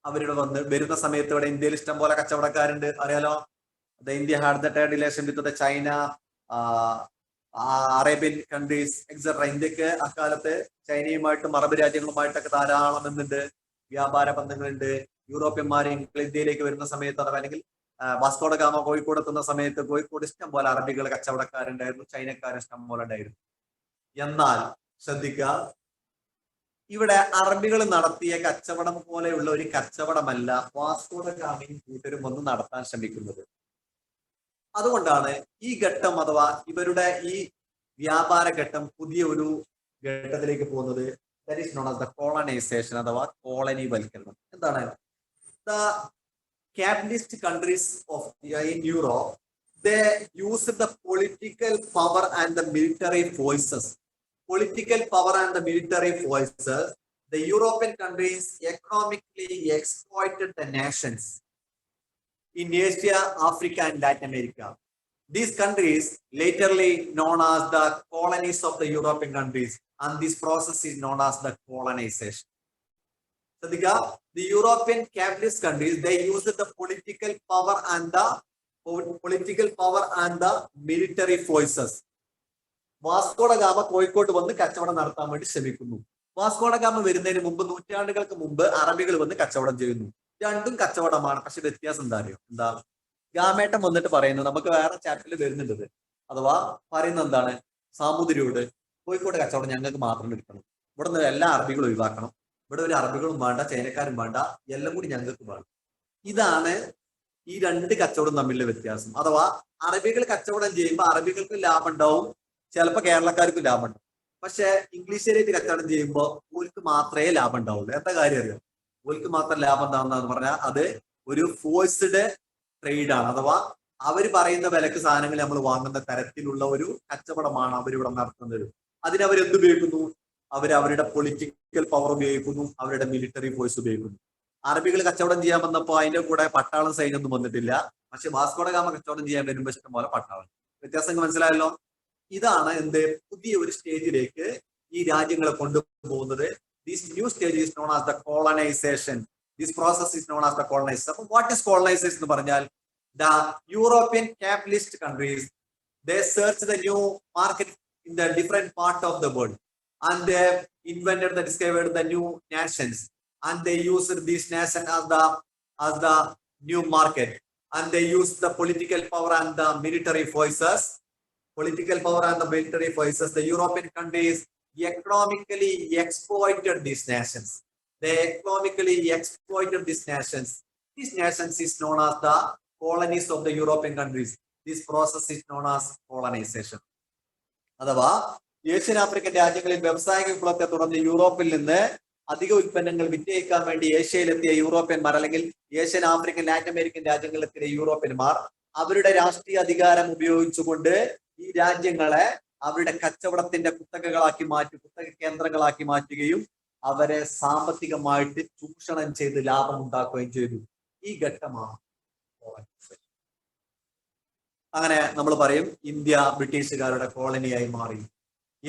അവരുടെ വരുന്ന സമയത്ത് ഇവിടെ ഇന്ത്യയിൽ ഇഷ്ടം പോലെ കച്ചവടക്കാരുണ്ട്, അറിയാലോ. India had the trade relation with the China, Arabian countries etcetera. ഇന്ത്യക്ക് അക്കാലത്ത് ചൈനയുമായിട്ടും അറബ് രാജ്യങ്ങളുമായിട്ടൊക്കെ ധാരാളം എന്തുണ്ട്, വ്യാപാര ബന്ധങ്ങളുണ്ട്. യൂറോപ്യന്മാർ ഇന്ത്യയിലേക്ക് വരുന്ന സമയത്ത്, അഥവാ അല്ലെങ്കിൽ വാസ്കോഡ ഗാമ കോഴിക്കോട് എത്തുന്ന സമയത്ത് കോഴിക്കോട് ഇഷ്ടം പോലെ അറബികൾ കച്ചവടക്കാരുണ്ടായിരുന്നു, ചൈനക്കാരൻ ഇഷ്ടം പോലെ ഉണ്ടായിരുന്നു. എന്നാൽ ശ്രദ്ധിക്കുക, ഇവിടെ അറബികൾ നടത്തിയ കച്ചവടം പോലെയുള്ള ഒരു കച്ചവടമല്ല വാസ്കോഡ ഗാമയും കൂട്ടരും ഒന്ന് നടത്താൻ ശ്രമിക്കുന്നത്. അതുകൊണ്ടാണ് ഈ ഘട്ടം അഥവാ ഇവരുടെ ഈ വ്യാപാര ഘട്ടം പുതിയ ഒരു ഘട്ടത്തിലേക്ക് പോകുന്നത്. That is known as the colonisation അഥവാ കോളനി വൽക്കരണം. എന്താണ്? The capitalist countries of in Europe, they used the political power and the military forces. Political power and the military forces, the European countries economically exploited the nations in Asia, Africa, and Latin America. These countries laterly known as the colonies of the European countries, and this process is known as the colonization. So the European capitalist countries, they used the political power and the military forces. Vasco da gamma കോഴിക്കോട്ട് വന്ന് കച്ചവടം നടത്താൻ വേണ്ടി ശ്രമിക്കുന്നു. വാസ്കോഡ ഗാമ വരുന്നതിന് മുമ്പ്, നൂറ്റാണ്ടുകൾക്ക് മുമ്പ് അറബികൾ വന്ന് കച്ചവടം ചെയ്യുന്നു. രണ്ടും കച്ചവടമാണ്. പക്ഷെ വ്യത്യാസം എന്താ അറിയോ? എന്താ? ഗാമേട്ടൻ വന്നിട്ട് പറയുന്നത്, നമുക്ക് വേറെ ചാപ്റ്ററിൽ വരുന്നുണ്ട്, അഥവാ പറയുന്നത് എന്താണ്? സാമൂതിരിയോട് കോഴിക്കോട് കച്ചവടം ഞങ്ങൾക്ക് മാത്രം എടുക്കണം, ഇവിടെ നിന്ന് എല്ലാ അറബികളും ഒഴിവാക്കണം, ഇവിടെ ഒരു അറബികളും വേണ്ട, ചൈനക്കാരും വേണ്ട, എല്ലാം കൂടി ഞങ്ങൾക്ക് വേണം. ഇതാണ് ഈ രണ്ട് കച്ചവടം തമ്മിലുള്ള വ്യത്യാസം. അഥവാ അറബികൾ കച്ചവടം ചെയ്യുമ്പോൾ അറബികൾക്ക് ലാഭം ഉണ്ടാവും, ചിലപ്പോൾ കേരളക്കാർക്കും ലാഭം ഉണ്ടാവും. പക്ഷെ ഇംഗ്ലീഷുകാരായിട്ട് കച്ചവടം ചെയ്യുമ്പോൾ ഓൽക്ക് മാത്രമേ ലാഭം ഉണ്ടാവുള്ളൂ. എന്താ കാര്യം അറിയാം? ഓൽക്ക് മാത്രം ലാഭം ഉണ്ടാവുന്നതെന്ന് പറഞ്ഞാൽ അത് ഒരു ഫോഴ്സ്ഡ് ട്രേഡ് ആണ്. അഥവാ അവർ പറയുന്ന വിലക്ക് സാധനങ്ങൾ നമ്മൾ വാങ്ങുന്ന തരത്തിലുള്ള ഒരു കച്ചവടമാണ് അവരിവിടെ നടത്തുന്നത്. അതിനവർ എന്തുപയോഗിക്കുന്നു? അവരുടെ പൊളിറ്റിക്കൽ പവർ ഉപയോഗിക്കുന്നു, അവരുടെ മിലിറ്ററി ഫോഴ്സ് ഉപയോഗിക്കുന്നു. അറബികൾ കച്ചവടം ചെയ്യാൻ വന്നപ്പോൾ അതിന്റെ കൂടെ പട്ടാളം സൈന്യമൊന്നും വന്നിട്ടില്ല. പക്ഷെ വാസ്കോഡ ഗാമ കച്ചവടം ചെയ്യാൻ വരുമ്പോൾ ഇഷ്ടം പോലെ പട്ടാളം. വ്യത്യാസങ്ങൾ മനസ്സിലായല്ലോ? ഇതാണ് എന്ത് പുതിയ ഒരു സ്റ്റേജിലേക്ക് ഈ രാജ്യങ്ങളെ കൊണ്ടുപോകുന്നത്. This new stage is known as the colonisation. This process is known as the colonisation. അപ്പൊ വാട്ട് ഈസ് കോളനൈസേഷൻ എന്ന് പറഞ്ഞാൽ, the European capitalist countries, they search the new market in the different part of the world, and they discovered the new nations, and they used this nation as the new market, and they used the political power and the military forces. The European countries economically exploited these nations. These nations is known as the colonies of the European countries. This process is known as colonization. അഥവാ ഏഷ്യൻ ആഫ്രിക്കൻ രാജ്യങ്ങളിൽ വ്യവസായിക വിപ്ലവത്തെ തുടർന്ന് യൂറോപ്പിൽ നിന്ന് അധിക ഉൽപ്പന്നങ്ങൾ വിറ്റയക്കാൻ വേണ്ടി ഏഷ്യയിലെത്തിയ യൂറോപ്യന്മാർ, അല്ലെങ്കിൽ ഏഷ്യൻ, ആഫ്രിക്കൻ, ലാറ്റിൻ അമേരിക്കൻ രാജ്യങ്ങളിലെത്തിയ യൂറോപ്യന്മാർ അവരുടെ രാഷ്ട്രീയ അധികാരം ഉപയോഗിച്ചുകൊണ്ട് ഈ രാജ്യങ്ങളെ അവരുടെ കച്ചവടത്തിന്റെ കുത്തക കേന്ദ്രങ്ങളാക്കി മാറ്റുകയും അവരെ സാമ്പത്തികമായിട്ട് ചൂഷണം ചെയ്ത് ലാഭം ഉണ്ടാക്കുകയും ചെയ്തു. ഈ ഘട്ടമാണ്. അങ്ങനെ നമ്മൾ പറയും ഇന്ത്യ ബ്രിട്ടീഷുകാരുടെ കോളനിയായി മാറി.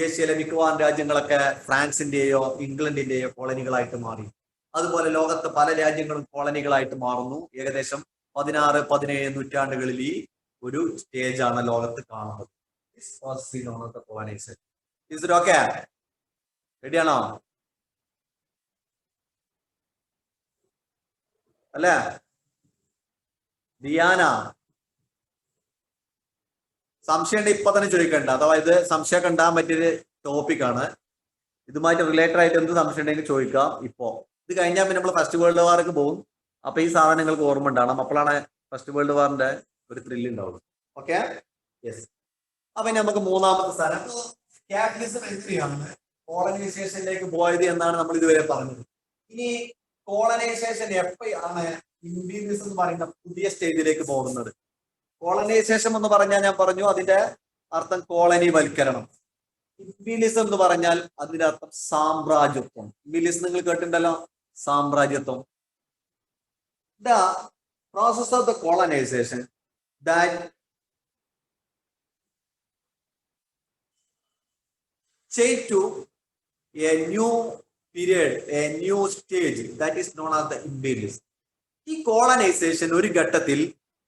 ഏഷ്യയിലെ മിക്കവാറും രാജ്യങ്ങളൊക്കെ ഫ്രാൻസിന്റെയോ ഇംഗ്ലണ്ടിന്റെയോ കോളനികളായിട്ട് മാറി. അതുപോലെ ലോകത്ത് പല രാജ്യങ്ങളും കോളനികളായിട്ട് മാറുന്നു. ഏകദേശം 16-17 നൂറ്റാണ്ടുകളിൽ ഈ ഒരു സ്റ്റേജാണ് ലോകത്ത് കാണുന്നത്. റെഡിയാണോ? അല്ലേ? ദിയാന, സംശയം ഉണ്ടെങ്കിൽ ഇപ്പൊ തന്നെ ചോദിക്കണ്ട. അഥവാ ഇത് സംശയം കണ്ടാൻ പറ്റിയൊരു ടോപ്പിക്കാണ്. ഇതുമായിട്ട് റിലേറ്റഡ് ആയിട്ട് എന്ത് സംശയം ഉണ്ടെങ്കിൽ ചോദിക്കാം. ഇപ്പോ ഇത് കഴിഞ്ഞാൽ പിന്നെ നമ്മൾ ഫസ്റ്റ് വേൾഡ് വാർക്ക് പോകും. അപ്പൊ ഈ സാധനങ്ങൾക്ക് ഓർമ്മ ഉണ്ടാവണം. അപ്പോഴാണ് ഫസ്റ്റ് വേൾഡ് വാറിന്റെ ഒരു ത്രില്ല് ഉണ്ടാവുള്ളൂ. Okay, yes. അപ്പൊ നമുക്ക് മൂന്നാമത്തെ സ്ഥലം ക്യാപിറ്റലിസം എങ്ങനെയാണ് കോളനൈസേഷനിലേക്ക് പോയത് എന്നാണ് നമ്മൾ ഇതുവരെ പറഞ്ഞത്. ഇനി കോളനൈസേഷൻ എപ്പോഴാണ് ഇമ്പീരിയലിസം എന്ന് പറയുന്ന പുതിയ സ്റ്റേജിലേക്ക് പോകുന്നത്? കോളനൈസേഷൻ എന്ന് പറഞ്ഞാൽ ഞാൻ പറഞ്ഞു അതിന്റെ അർത്ഥം കോളനി വൽക്കരണം. ഇമ്പീരിയലിസം എന്ന് പറഞ്ഞാൽ അതിന്റെ അർത്ഥം സാമ്രാജ്യത്വം. ഇമ്പീരിയലിസം നിങ്ങൾ കേട്ടിട്ടുണ്ടല്ലോ, സാമ്രാജ്യത്വം. The process of the colonisation that change to a new period, a new stage that is known as the imperialism. ഈ കോളനൈസേഷൻ ഒരു ഘട്ടത്തിൽ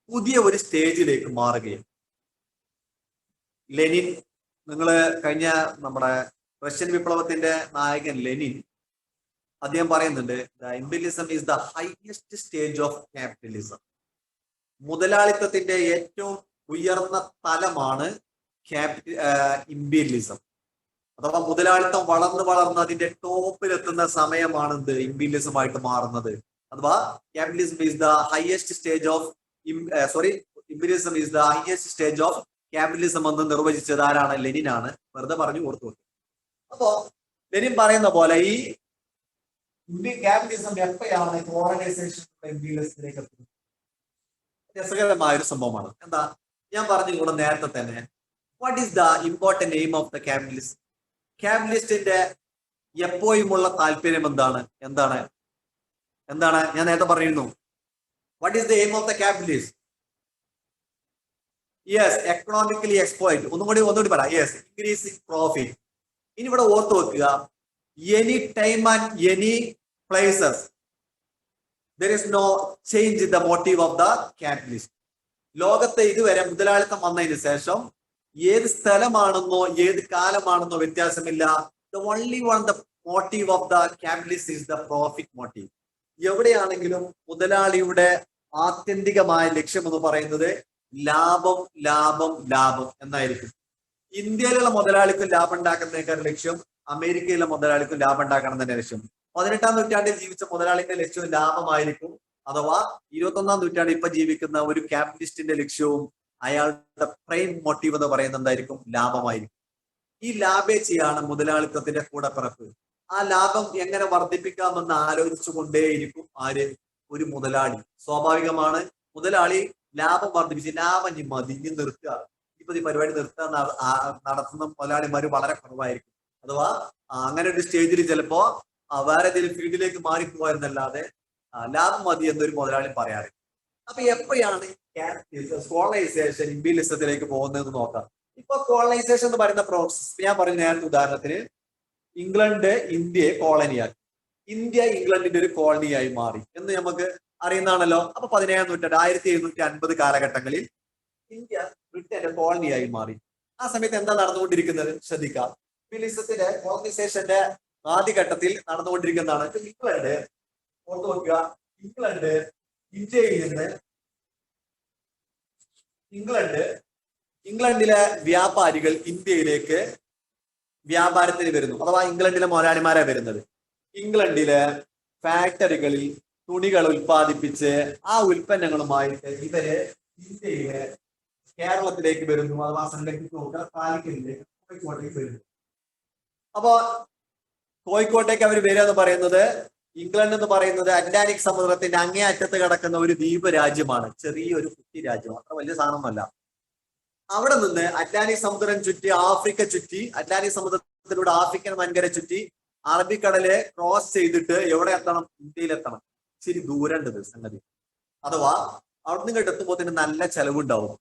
പുതിയ ഒരു സ്റ്റേജിലേക്ക് മാറുകയും ലെനിൻ, നിങ്ങൾ കഴിഞ്ഞ നമ്മുടെ റഷ്യൻ വിപ്ലവത്തിന്റെ നായകൻ ലെനിൻ അദ്ദേഹം പറയുന്നുണ്ട് imperialism is the highest stage of capitalism. മുതലാളിത്തത്തിന്റെ ഏറ്റവും ഉയർന്ന തലമാണ് ഇമ്പീരിയലിസം. അഥവാ മുതലാളിത്തം വളർന്ന് അതിന്റെ ടോപ്പിലെത്തുന്ന സമയമാണ് ഇത് ഇമ്പീരിയലിസം ആയിട്ട് മാറുന്നത്. അഥവാ capitalism is the highest stage of imperialism is the highest stage of capitalism എന്ന് നിർവചിച്ചത് ആരാണ്? ലെനിനാണ്. വെറുതെ പറഞ്ഞു കൊടുത്തു. അപ്പോ ലെനിൻ പറയുന്ന പോലെ ഈ ക്യാപിറ്റലിസം എപ്പോഴാണ് കോളനൈസേഷൻ ഇമ്പീരിയലിസത്തിലേക്ക് എത്തുന്നത്? രസകരമായ ഒരു സംഭവമാണ്. എന്താ ഞാൻ പറഞ്ഞു കൂടെ നേരത്തെ തന്നെ, what is the important aim of the capitalist? ക്യാപിറ്റലിസ്റ്റിന്റെ എപ്പോഴുമുള്ള താല്പര്യം എന്താണ്? ഞാൻ നേരത്തെ പറഞ്ഞിരുന്നു. What is the aim of the capitalist? Yes, economically exploit. ഒന്നുകൂടി പറ. Yes, increasing profit. ഇനി ഇവിടെ ഓർത്ത് വെക്കുക, any time and any places there is no change in the motive of the capitalist. ലോകത്തെ ഇതുവരെ മുതലാളിത്തം വന്നതിന് ശേഷം ഏത് സ്ഥലമാണെന്നോ ഏത് കാലമാണെന്നോ വ്യത്യാസമില്ല. The only one the motive of the capitalist is the profit motive. എവിടെയാണെങ്കിലും മുതലാളിയുടെ ആത്യന്തികമായ ലക്ഷ്യം എന്ന് പറയുന്നത് ലാഭം ലാഭം ലാഭം എന്നായിരിക്കും. ഇന്ത്യയിലുള്ള മുതലാളിക്കും ലാഭം ഉണ്ടാക്കുന്നതിനേക്കാൾ ലക്ഷ്യം അമേരിക്കയിലെ മുതലാളിക്കും ലാഭം ഉണ്ടാക്കണം തന്നെ ലക്ഷ്യം. 18-ാം നൂറ്റാണ്ടിൽ ജീവിച്ച മുതലാളിന്റെ ലക്ഷ്യവും ലാഭമായിരിക്കും. അഥവാ 21-ാം നൂറ്റാണ്ടിൽ ഇപ്പൊ ജീവിക്കുന്ന ഒരു ക്യാപിറ്റലിസ്റ്റിന്റെ ലക്ഷ്യവും അയാളുടെ പ്രൈം മോട്ടീവ് എന്ന് പറയുന്നത് എന്തായിരിക്കും? ലാഭമായിരിക്കും. ഈ ലാഭേച്ഛയാണ് മുതലാളിത്തത്തിന്റെ കൂടപ്പിറപ്പ്. ആ ലാഭം എങ്ങനെ വർദ്ധിപ്പിക്കാമെന്ന് ആലോചിച്ചു കൊണ്ടേയിരിക്കും ഒരു മുതലാളി. സ്വാഭാവികമാണ്, മുതലാളി ലാഭം വർദ്ധിപ്പിച്ച് ലാഭം മതിഞ്ഞ് നിർത്തുക, ഇപ്പൊ ഈ പരിപാടി നിർത്തുക നടത്തുന്ന മുതലാളിമാര് വളരെ കുറവായിരിക്കും. അഥവാ അങ്ങനെ ഒരു സ്റ്റേജിൽ ചിലപ്പോ വേറെ ഏതെങ്കിലും ഫീൽഡിലേക്ക് മാറിപ്പോയെന്നല്ലാതെ ലാഭം മതി എന്നൊരു മുതലാളി പറയാറ്. അപ്പൊ എപ്പോഴാണ് കോളനൈസേഷൻ ഇമ്പീരിയലിസത്തിലേക്ക് പോകുന്നതെന്ന് നോക്കാം. ഇപ്പൊ കോളനൈസേഷൻ എന്ന് പറയുന്ന പ്രോസസ് ഞാൻ പറഞ്ഞ നേരത്തെ ഉദാഹരണത്തിന് ഇംഗ്ലണ്ട് ഇന്ത്യയെ കോളനിയാക്കി, ഇന്ത്യ ഇംഗ്ലണ്ടിന്റെ ഒരു കോളനിയായി മാറി എന്ന് നമുക്ക് അറിയുന്നതാണല്ലോ. അപ്പൊ 17-ാം നൂറ്റാണ്ട് 1750 കാലഘട്ടങ്ങളിൽ ഇന്ത്യ ബ്രിട്ടന്റെ കോളനിയായി മാറി. ആ സമയത്ത് എന്താ നടന്നുകൊണ്ടിരിക്കുന്നത് ശ്രദ്ധിക്കാം. ഇമ്പീരിയലിസത്തിന്റെ കോളനൈസേഷന്റെ ആദ്യഘട്ടത്തിൽ നടന്നുകൊണ്ടിരിക്കുന്നതാണ് ഇംഗ്ലണ്ട്. ഓർത്തു നോക്കുക, ഇന്ത്യയിൽ നിന്ന് ഇംഗ്ലണ്ടിലെ വ്യാപാരികൾ ഇന്ത്യയിലേക്ക് വ്യാപാരത്തിന് വരുന്നു. അഥവാ ഇംഗ്ലണ്ടിലെ മുതലാളിമാരാണ് വരുന്നത്. ഇംഗ്ലണ്ടിലെ ഫാക്ടറികളിൽ തുണികൾ ഉൽപ്പാദിപ്പിച്ച് ആ ഉൽപ്പന്നങ്ങളുമായിട്ട് ഇവര് ഇന്ത്യയിലെ കേരളത്തിലേക്ക് വരുന്നു. അഥവാ കാലിക്കറ്റിലേക്ക് കോഴിക്കോട്ടേക്ക് വരുന്നു. അപ്പോ കോഴിക്കോട്ടേക്ക് അവർ വരിക എന്ന് പറയുന്നത്, ഇംഗ്ലണ്ട് എന്ന് പറയുന്നത് അറ്റ്ലാന്റിക് സമുദ്രത്തിന്റെ അങ്ങേ അറ്റത്ത് കിടക്കുന്ന ഒരു ദ്വീപ് രാജ്യമാണ്. ചെറിയൊരു കുട്ടി രാജ്യം, അത്ര വലിയ സാധനമൊന്നുമല്ല. അവിടെ നിന്ന് അറ്റ്ലാന്റിക് സമുദ്രം ചുറ്റി ആഫ്രിക്ക ചുറ്റി, അറ്റ്ലാന്റിക് സമുദ്രത്തിലൂടെ ആഫ്രിക്കൻ വൻകര ചുറ്റി അറബിക്കടലെ ക്രോസ് ചെയ്തിട്ട് എവിടെ എത്തണം? ഇന്ത്യയിലെത്തണം. ഇച്ചിരി ദൂരമുണ്ട് സംഗതി. അഥവാ അവിടുന്ന് ഇങ്ങോട്ട് തന്നെ നല്ല ചെലവുണ്ടാവും.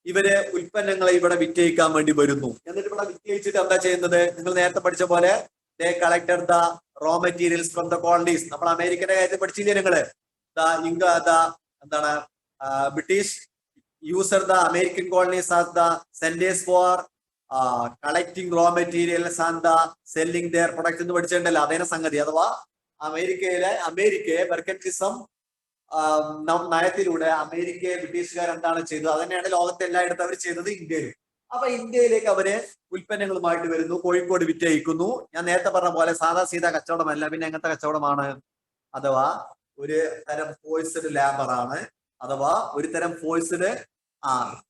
ഇവര് ഉൽപ്പന്നങ്ങളെ ഇവിടെ വിറ്റയിക്കാൻ വേണ്ടി വരുന്നു. എന്നിട്ട് ഇവിടെ വിറ്റയിച്ചിട്ട് എന്താ ചെയ്യുന്നത്? നിങ്ങൾ നേരത്തെ പഠിച്ച പോലെ they collected the raw materials from the colonies. നമ്മൾ അമേരിക്കയുടെ കാര്യത്തിൽ പഠിച്ചില്ലേ നിങ്ങള്? എന്താണ് British used the American colonies as the centres for collecting raw materials and the selling their products എന്ന് പഠിച്ചിട്ടുണ്ടല്ലോ. അതേ സംഗതി. അഥവാ അമേരിക്കയെ മെർക്കന്റിസം നയത്തിലൂടെ അമേരിക്കയെ ബ്രിട്ടീഷുകാർ എന്താണ് ചെയ്തത്, അത് തന്നെയാണ് ലോകത്തെ എല്ലായിടത്തും അവർ ചെയ്തത് ഇന്ത്യയിലും. അപ്പൊ ഇന്ത്യയിലേക്ക് അവര് ഉൽപ്പന്നങ്ങളുമായിട്ട് വരുന്നു, കോഴിക്കോട് വിറ്റയിക്കുന്നു. ഞാൻ നേരത്തെ പറഞ്ഞ പോലെ സാധാ സീതാ കച്ചവടമല്ല, പിന്നെ എങ്ങനത്തെ കച്ചവടമാണ്? അഥവാ ഒരു തരം ഫോഴ്സ്ഡ് ലേബർ ആണ്, അഥവാ ഒരു തരം ഫോഴ്സ്ഡ്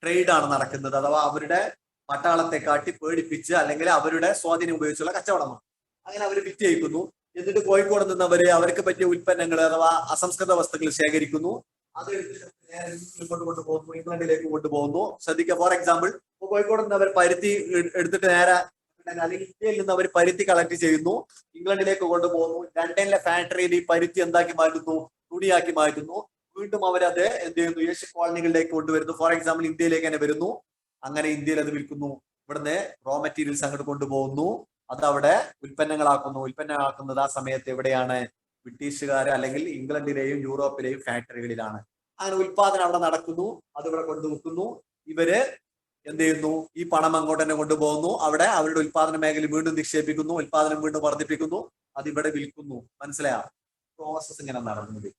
ട്രേഡ് ആണ് നടക്കുന്നത്. അഥവാ അവരുടെ പട്ടാളത്തെ കാട്ടി പേടിപ്പിച്ച് അല്ലെങ്കിൽ അവരുടെ സ്വാധീനം ഉപയോഗിച്ചുള്ള കച്ചവടമാണ്. അങ്ങനെ അവർ വിറ്റ് ചെയ്യിക്കുന്നു. എന്നിട്ട് കോഴിക്കോട് നിന്നവര് അവർക്ക് പറ്റിയ ഉൽപ്പന്നങ്ങൾ അഥവാ അസംസ്കൃത വസ്തുക്കൾ ശേഖരിക്കുന്നു. അത് എടുത്തിട്ട് നേരെ ഇങ്ങോട്ട് കൊണ്ടുപോകുന്നു, ഇംഗ്ലണ്ടിലേക്ക് കൊണ്ടുപോകുന്നു. ശ്രദ്ധിക്കുക, ഫോർ എക്സാമ്പിൾ കോഴിക്കോട് നിന്ന് അവർ പരുത്തി എടുത്തിട്ട് നേരെ അല്ലെങ്കിൽ ഇന്ത്യയിൽ നിന്ന് അവർ പരുത്തി കളക്ട് ചെയ്യുന്നു, ഇംഗ്ലണ്ടിലേക്ക് കൊണ്ടുപോകുന്നു. ലണ്ടനിലെ ഫാക്ടറിയിൽ ഈ പരുത്തി എന്താക്കി മാറ്റുന്നു? തുണിയാക്കി മാറ്റുന്നു. വീണ്ടും അവരത് എന്ത് ചെയ്യുന്നു? ഏഷ്യൻ കോളനികളിലേക്ക് കൊണ്ടുവരുന്നു. ഫോർ എക്സാമ്പിൾ ഇന്ത്യയിലേക്ക് തന്നെ വരുന്നു. അങ്ങനെ ഇന്ത്യയിൽ അത് വിൽക്കുന്നു. ഇവിടുന്ന് റോ മെറ്റീരിയൽസ് അങ്ങോട്ട് കൊണ്ടുപോകുന്നു, അത് അവിടെ ഉൽപ്പന്നങ്ങളാക്കുന്നത് ആ സമയത്ത് എവിടെയാണ്? ബ്രിട്ടീഷുകാർ അല്ലെങ്കിൽ ഇംഗ്ലണ്ടിലെയും യൂറോപ്പിലെയും ഫാക്ടറികളിലാണ്. അങ്ങനെ ഉൽപാദനം അവിടെ നടക്കുന്നു, അത് ഇവിടെ കൊണ്ടുവെക്കുന്നു. ഇവര് എന്ത് ചെയ്യുന്നു? ഈ പണം അങ്ങോട്ട് തന്നെ കൊണ്ടുപോകുന്നു, അവിടെ അവരുടെ ഉൽപാദന മേഖലയിൽ വീണ്ടും നിക്ഷേപിക്കുന്നു, ഉൽപാദനം വീണ്ടും വർദ്ധിപ്പിക്കുന്നു, അത് ഇവിടെ വിൽക്കുന്നു. മനസ്സിലായോ? പ്രോസസ് ഇങ്ങനെ നടന്നത്.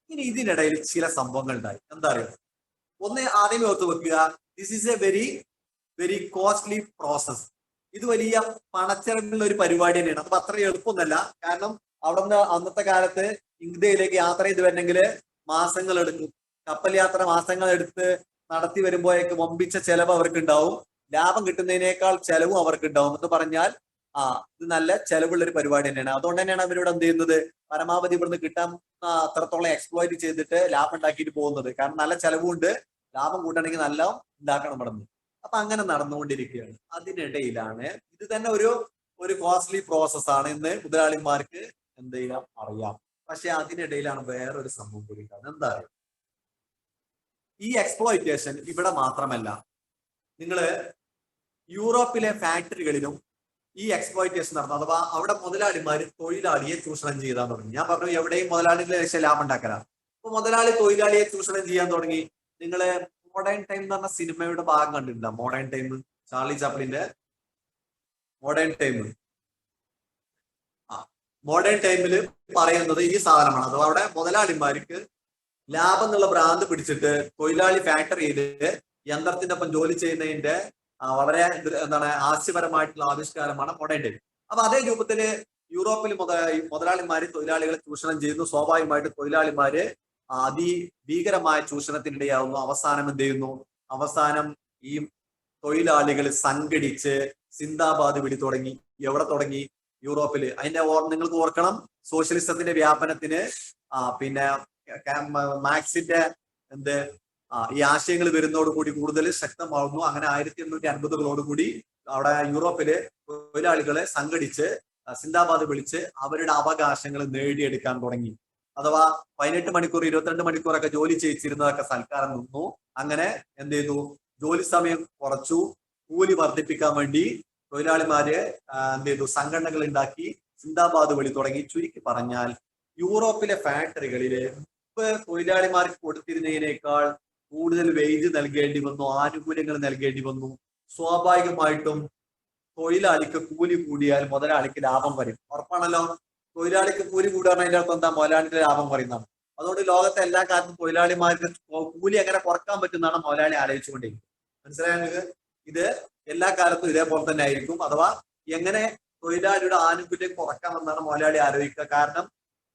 ഇനി ഇതിനിടയിൽ ചില സംഭവങ്ങൾ ഉണ്ടായി. എന്താ അറിയോ? ഒന്ന് ആദ്യമേ ഓർത്ത് വെക്കുക, this is A very very costly process. ഇത് വലിയ പണച്ചെലവുള്ള ഒരു പരിപാടി തന്നെയാണ്. അപ്പൊ അത്ര എളുപ്പമൊന്നല്ല. കാരണം അവിടുന്ന് അന്നത്തെ കാലത്ത് ഇന്ത്യയിലേക്ക് യാത്ര ചെയ്ത് വരണമെങ്കിൽ മാസങ്ങൾ എടുക്കും. കപ്പൽ യാത്ര മാസങ്ങൾ എടുത്ത് നടത്തി വരുമ്പോഴേക്ക് വമ്പിച്ച ചെലവ് അവർക്ക് ഉണ്ടാവും. ലാഭം കിട്ടുന്നതിനേക്കാൾ ചെലവും അവർക്ക് ഉണ്ടാവും. എന്ന് പറഞ്ഞാൽ ഇത് നല്ല ചെലവുള്ള ഒരു പരിപാടി തന്നെയാണ്. അതുകൊണ്ട് തന്നെയാണ് അവരിവിടെ എന്ത് ചെയ്യുന്നത്? പരമാവധി ഇവിടുന്ന് കിട്ടാൻ അത്രത്തോളം എക്സ്പ്ലോയിറ്റ് ചെയ്തിട്ട് ലാഭം ഉണ്ടാക്കിയിട്ട് പോകുന്നത്. കാരണം നല്ല ചെലവുണ്ട്, ലാഭം കൂട്ടണമെങ്കിൽ നല്ല ഉണ്ടാക്കണം ഇവിടുന്ന്. അപ്പൊ അങ്ങനെ നടന്നുകൊണ്ടിരിക്കുകയാണ്. അതിനിടയിലാണ് ഇത് തന്നെ ഒരു കോസ്റ്റ്ലി പ്രോസസ് ആണ് എന്ന് മുതലാളിമാർക്ക് എന്ത് ചെയ്യാം? അറിയാം. പക്ഷെ അതിനിടയിലാണ് വേറൊരു സംഭവം കൂടി ഉണ്ടാകുന്നത്. എന്താ അറിയാം? ഈ എക്സ്പ്ലോയിറ്റേഷൻ ഇവിടെ മാത്രമല്ല, നിങ്ങള് യൂറോപ്പിലെ ഫാക്ടറികളിലും ഈ എക്സ്പ്ലോയിറ്റേഷൻ നടന്നു. അഥവാ അവിടെ മുതലാളിമാർ തൊഴിലാളിയെ ചൂഷണം ചെയ്യാൻ തുടങ്ങി. ഞാൻ പറഞ്ഞു എവിടെയും മുതലാളികളെ ലക്ഷ്യം ലാഭം ഉണ്ടാക്കലാണ്. അപ്പൊ മുതലാളി തൊഴിലാളിയെ ചൂഷണം ചെയ്യാൻ തുടങ്ങി. നിങ്ങള് മോഡേൺ ടൈം എന്ന് പറഞ്ഞ സിനിമയുടെ ഭാഗം കണ്ടിട്ടുണ്ടോ? മോഡേൺ ടൈം, ചാർലി ചാപ്ലിന്റെ മോഡേൺ ടൈം. മോഡേൺ ടൈമിൽ പറയുന്നത് ഈ സാധനമാണ്. അഥവാ അവിടെ മുതലാളിമാർക്ക് ലാഭം എന്നുള്ള ഭ്രാന്ത് പിടിച്ചിട്ട് തൊഴിലാളി ഫാക്ടറിയിൽ യന്ത്രത്തിന്റെ ഒപ്പം ജോലി ചെയ്യുന്നതിന്റെ വളരെ ഹാസ്യപരമായിട്ടുള്ള ആവിഷ്കാരമാണ് മോഡേൺ ടൈം. അപ്പൊ അതേ രൂപത്തില് യൂറോപ്പിൽ മുതലാളിമാര് തൊഴിലാളികളെ ചൂഷണം ചെയ്യുന്നു. സ്വാഭാവികമായിട്ട് തൊഴിലാളിമാര് അതിഭീകരമായ ചൂഷണത്തിനിടയാവുന്നു. അവസാനം എന്ത് ചെയ്യുന്നു? അവസാനം ഈ തൊഴിലാളികൾ സംഘടിച്ച് സിന്ദാബാദ് വിളി തുടങ്ങി. എവിടെ തുടങ്ങി? യൂറോപ്പില്. അതിന്റെ നിങ്ങൾക്ക് ഓർക്കണം, സോഷ്യലിസത്തിന്റെ വ്യാപനത്തിന് പിന്നെ മാർക്സിന്റെ ഈ ആശയങ്ങൾ വരുന്നതോടുകൂടി കൂടുതൽ ശക്തമാവുന്നു. അങ്ങനെ 1850 അവിടെ യൂറോപ്പില് തൊഴിലാളികളെ സംഘടിച്ച് സിന്ദാബാദ് വിളിച്ച് അവരുടെ അവകാശങ്ങൾ നേടിയെടുക്കാൻ തുടങ്ങി. അഥവാ 18 മണിക്കൂർ 22 മണിക്കൂറൊക്കെ ജോലി ചെയ്യിച്ചിരുന്നതൊക്കെ സൽക്കാരം നിന്നു. അങ്ങനെ എന്ത് ചെയ്തു? ജോലി സമയം കുറച്ചു. കൂലി വർദ്ധിപ്പിക്കാൻ വേണ്ടി തൊഴിലാളിമാര് എന്ത് ചെയ്തു? സംഘടനകൾ ഉണ്ടാക്കി സിന്ദാബാദ് വിളി തുടങ്ങി. ചുരുക്കി പറഞ്ഞാൽ യൂറോപ്പിലെ ഫാക്ടറികളില് തൊഴിലാളിമാർക്ക് കൊടുത്തിരുന്നതിനേക്കാൾ കൂടുതൽ വേജ് നൽകേണ്ടി വന്നു, ആനുകൂല്യങ്ങൾ നൽകേണ്ടി വന്നു. സ്വാഭാവികമായിട്ടും തൊഴിലാളിക്ക് കൂലി കൂടിയാൽ മുതലാളിക്ക് ലാഭം വരും. ഉറപ്പാണല്ലോ. തൊഴിലാളിക്ക് കൂലി കൂടാൻ അതിന്റെ അർത്ഥം എന്താ? മുതലാളിക്ക് ലാഭം പറയുന്നതാണ്. അതുകൊണ്ട് ലോകത്തെ എല്ലാ കാലത്തും തൊഴിലാളിമാർക്ക് കൂലി എങ്ങനെ കുറക്കാൻ പറ്റുന്നതാണ് മുതലാളി ആലോചിച്ചുകൊണ്ടിരിക്കുന്നത്. മനസ്സിലായത്? ഇത് എല്ലാ കാലത്തും ഇതേപോലെ തന്നെ ആയിരിക്കും. അഥവാ എങ്ങനെ തൊഴിലാളിയുടെ ആനുകൂല്യം കുറക്കാമെന്നാണ് മുതലാളി ആലോചിക്കുക. കാരണം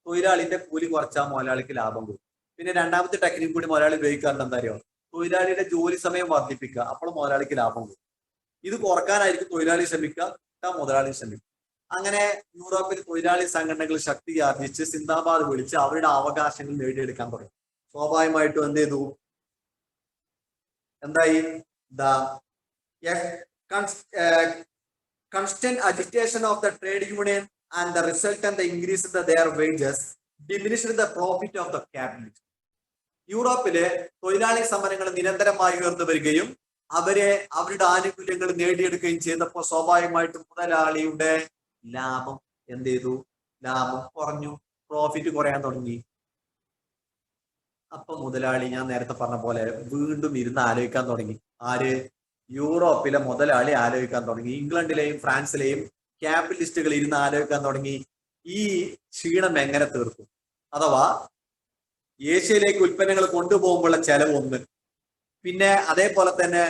തൊഴിലാളിന്റെ കൂലി കുറച്ചാൽ മുതലാളിക്ക് ലാഭം കൂടും. പിന്നെ രണ്ടാമത്തെ ടെക്നിക്ക് കൂടി മുതലാളി ഉപയോഗിക്കാറുണ്ട്. എന്താ അറിയോ? തൊഴിലാളിയുടെ ജോലി സമയം വർദ്ധിപ്പിക്കുക. അപ്പോൾ മുതലാളിക്ക് ലാഭം കൂടും. ഇത് കുറക്കാനായിരിക്കും തൊഴിലാളി ശ്രമിക്കുക, മുതലാളി ശ്രമിക്കുക. അങ്ങനെ യൂറോപ്പിൽ തൊഴിലാളി സംഘടനകൾ ശക്തി ആർജിച്ച് സിന്ദാബാദ് വിളിച്ച് അവരുടെ അവകാശങ്ങൾ നേടിയെടുക്കാൻ തുടങ്ങി. സ്വാഭാവികമായിട്ടും എന്ത് ചെയ്തു? എന്തായി? constant agitation of the trade union and the resultant increase in their wages diminished the profit of the capitalist. യൂറോപ്പിലെ തൊഴിലാളി സമരങ്ങൾ നിരന്തരമായി ഉയർന്നു വരികയും അവരുടെ ആനുകൂല്യങ്ങൾ നേടിയെടുക്കുകയും ചെയ്തപ്പോൾ സ്വാഭാവികമായിട്ടും മുതലാളിയുടെ ലാഭം എന്ത് ചെയ്തു? ലാഭം കുറഞ്ഞു, പ്രോഫിറ്റ് കുറയാൻ തുടങ്ങി. അപ്പൊ മുതലാളി ഞാൻ നേരത്തെ പറഞ്ഞ പോലെ വീണ്ടും ഇരുന്ന് ആലോചിക്കാൻ തുടങ്ങി. ആര്? യൂറോപ്പിലെ മുതലാളി ആലോചിക്കാൻ തുടങ്ങി. ഇംഗ്ലണ്ടിലെയും ഫ്രാൻസിലെയും ക്യാപിറ്റലിസ്റ്റുകൾ ഇരുന്ന് ആലോചിക്കാൻ തുടങ്ങി, ഈ ക്ഷീണം എങ്ങനെ തീർക്കും? അഥവാ ഏഷ്യയിലേക്ക് ഉൽപ്പന്നങ്ങൾ കൊണ്ടുപോകുമ്പോഴുള്ള ചെലവ് ഒന്ന്, പിന്നെ അതേപോലെ തന്നെ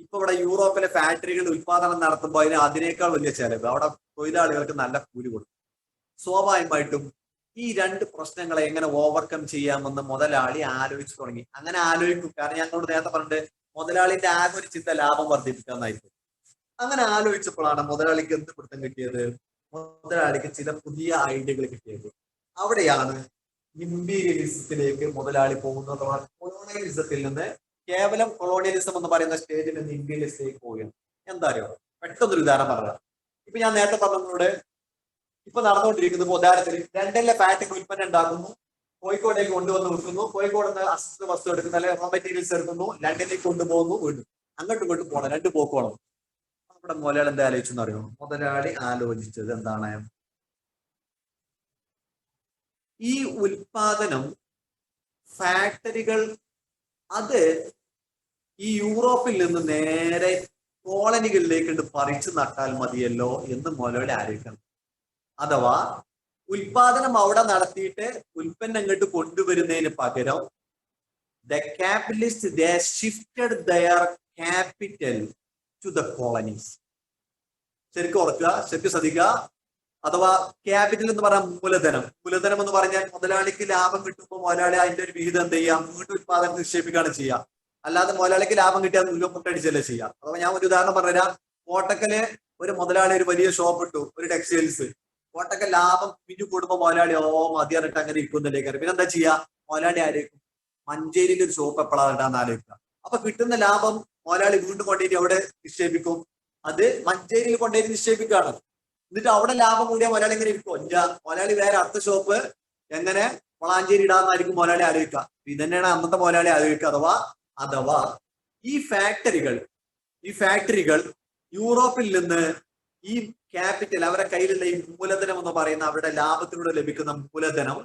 ഇപ്പൊ ഇവിടെ യൂറോപ്പിലെ ഫാക്ടറികൾ ഉൽപാദനം നടത്തുമ്പോൾ അതിനേക്കാൾ വലിയ ചെലവ്. അവിടെ തൊഴിലാളികൾക്ക് നല്ല കൂലി കൊടുക്കും. സ്വാഭാവികമായിട്ടും ഈ രണ്ട് പ്രശ്നങ്ങളെ എങ്ങനെ ഓവർകം ചെയ്യാമെന്ന് മുതലാളി ആലോചിച്ചു തുടങ്ങി. അങ്ങനെ ആലോചിക്കും. കാരണം ഞങ്ങളോട് നേരത്തെ പറഞ്ഞിട്ട് മുതലാളിന്റെ ആകെ ഒരു ചിന്ത ലാഭം വർദ്ധിപ്പിക്കാന്നായിരിക്കും. അങ്ങനെ ആലോചിച്ചപ്പോഴാണ് മുതലാളിക്ക് എന്ത് പിടുത്തം കിട്ടിയത്? മുതലാളിക്ക് ചില പുതിയ ഐഡിയകൾ കിട്ടിയത്. അവിടെയാണ് ഇമ്പീരിയലിസത്തിലേക്ക് മുതലാളി പോകുന്നത്. അഥവാ കൊളോണിയലിസത്തിൽ നിന്ന് കേവലം കൊളോണിയലിസം എന്ന് പറയുന്ന സ്റ്റേജിൽ നിന്ന് ഇമ്പീരിയലിസത്തിലേക്ക് പോവുകയാണ്. എന്താ അറിയോ, പെട്ടെന്നൊരു ഉദാഹരണം പറയാം. ഇപ്പൊ ഞാൻ നേരത്തെ പറഞ്ഞതോടെ ഇപ്പൊ നടന്നുകൊണ്ടിരിക്കുന്നത് ഉദാഹരണത്തിന് ലണ്ടനിലെ ഫാക്ടറി ഉൽപ്പന്നം ഉണ്ടാക്കുന്നു, കോഴിക്കോടേക്ക് കൊണ്ടുവന്ന് വിൽക്കുന്നു, കോഴിക്കോട് നിന്ന് അസംസ്കൃത വസ്തു എടുക്കുന്നു, അല്ലെങ്കിൽ റോ മെറ്റീരിയൽസ് എടുക്കുന്നു, ലണ്ടനിലേക്ക് കൊണ്ടുപോകുന്നു, വീണ്ടും അങ്ങോട്ടും ഇങ്ങോട്ടും പോകണം, രണ്ട് പോക്കോളം. നമ്മുടെ മുതലാളി എന്താ ആലോചിച്ചെന്ന് അറിയോ? മുതലാളി ആലോചിച്ചത് എന്താണ്? ഈ ഉൽപാദനം ഫാക്ടറികൾ അത് ഈ യൂറോപ്പിൽ നിന്ന് നേരെ കോളനികളിലേക്ക് പറിച്ചു നട്ടാൽ മതിയല്ലോ എന്ന് മുതലാളി ആലോചിക്കണം. അഥവാ ഉൽപാദനം അവിടെ നടത്തിയിട്ട് ഉൽപ്പന്നം ഇങ്ങോട്ട് കൊണ്ടുവരുന്നതിന് പകരം the capitalist they shifted their capital to the colonies. ശരിക്കും ഓർക്കുക, ശരിക്കും ശ്രദ്ധിക്കുക. അഥവാ ക്യാപിറ്റൽ എന്ന് പറഞ്ഞാൽ മൂലധനം. മൂലധനം എന്ന് പറഞ്ഞാൽ മുതലാളിക്ക് ലാഭം കിട്ടുമ്പോൾ മുതലാളി അതിന്റെ ഒരു വിഹിതം എന്ത് ചെയ്യാം, വീണ്ടും ഉത്പാദനം നിക്ഷേപിക്കുകയാണ് ചെയ്യുക. അല്ലാതെ മുതലാളിക്ക് ലാഭം കിട്ടിയാൽ മുട്ടടിച്ചല്ലേ ചെയ്യുക. അഥവാ ഞാൻ ഒരു ഉദാഹരണം പറഞ്ഞുതരാം. കോട്ടക്കല് ഒരു മുതലാളി ഒരു വലിയ ഷോപ്പ് ഇട്ടു, ഒരു ടെക്സ്റ്റൈൽസ്. കോട്ടക്കൽ ലാഭം പിന്നു കൂടുമ്പോൾ മുതലാളി മതി പറഞ്ഞിട്ട് അങ്ങനെ ഇരിക്കുന്നില്ലേക്കാറ്. പിന്നെ എന്താ ചെയ്യുക? മുതലാളി ആലോചിക്കും മഞ്ചേരിയിൽ ഒരു ഷോപ്പ് എപ്പോഴാണ് ഇടാന്ന് ആലോചിക്കുക. അപ്പൊ കിട്ടുന്ന ലാഭം മുതലാളി വീണ്ടും കൊണ്ടുപോയിട്ട് അവിടെ നിക്ഷേപിക്കും. അത് മഞ്ചേരിയിൽ കൊണ്ടുപോയി നിക്ഷേപിക്കുകയാണ്. എന്നിട്ട് അവിടെ ലാഭം കൂടിയാൽ മുതലാളി ഇങ്ങനെ ഇരിക്കും. മുതലാളി വേറെ അടുത്ത ഷോപ്പ് എങ്ങനെ വളാഞ്ചേരി ഇടാന്നായിരിക്കും മുതലാളി ആലോചിക്കുക. ഇതന്നെയാണ് അന്നത്തെ മുതലാളി ആലോചിക്കുക. അഥവാ ഈ ഫാക്ടറികൾ യൂറോപ്പിൽ നിന്ന് ഈ ക്യാപിറ്റൽ അവരുടെ കയ്യിലുള്ള ഈ മൂലധനം എന്ന് പറയുന്ന അവരുടെ ലാഭത്തിലൂടെ ലഭിക്കുന്ന മൂലധനം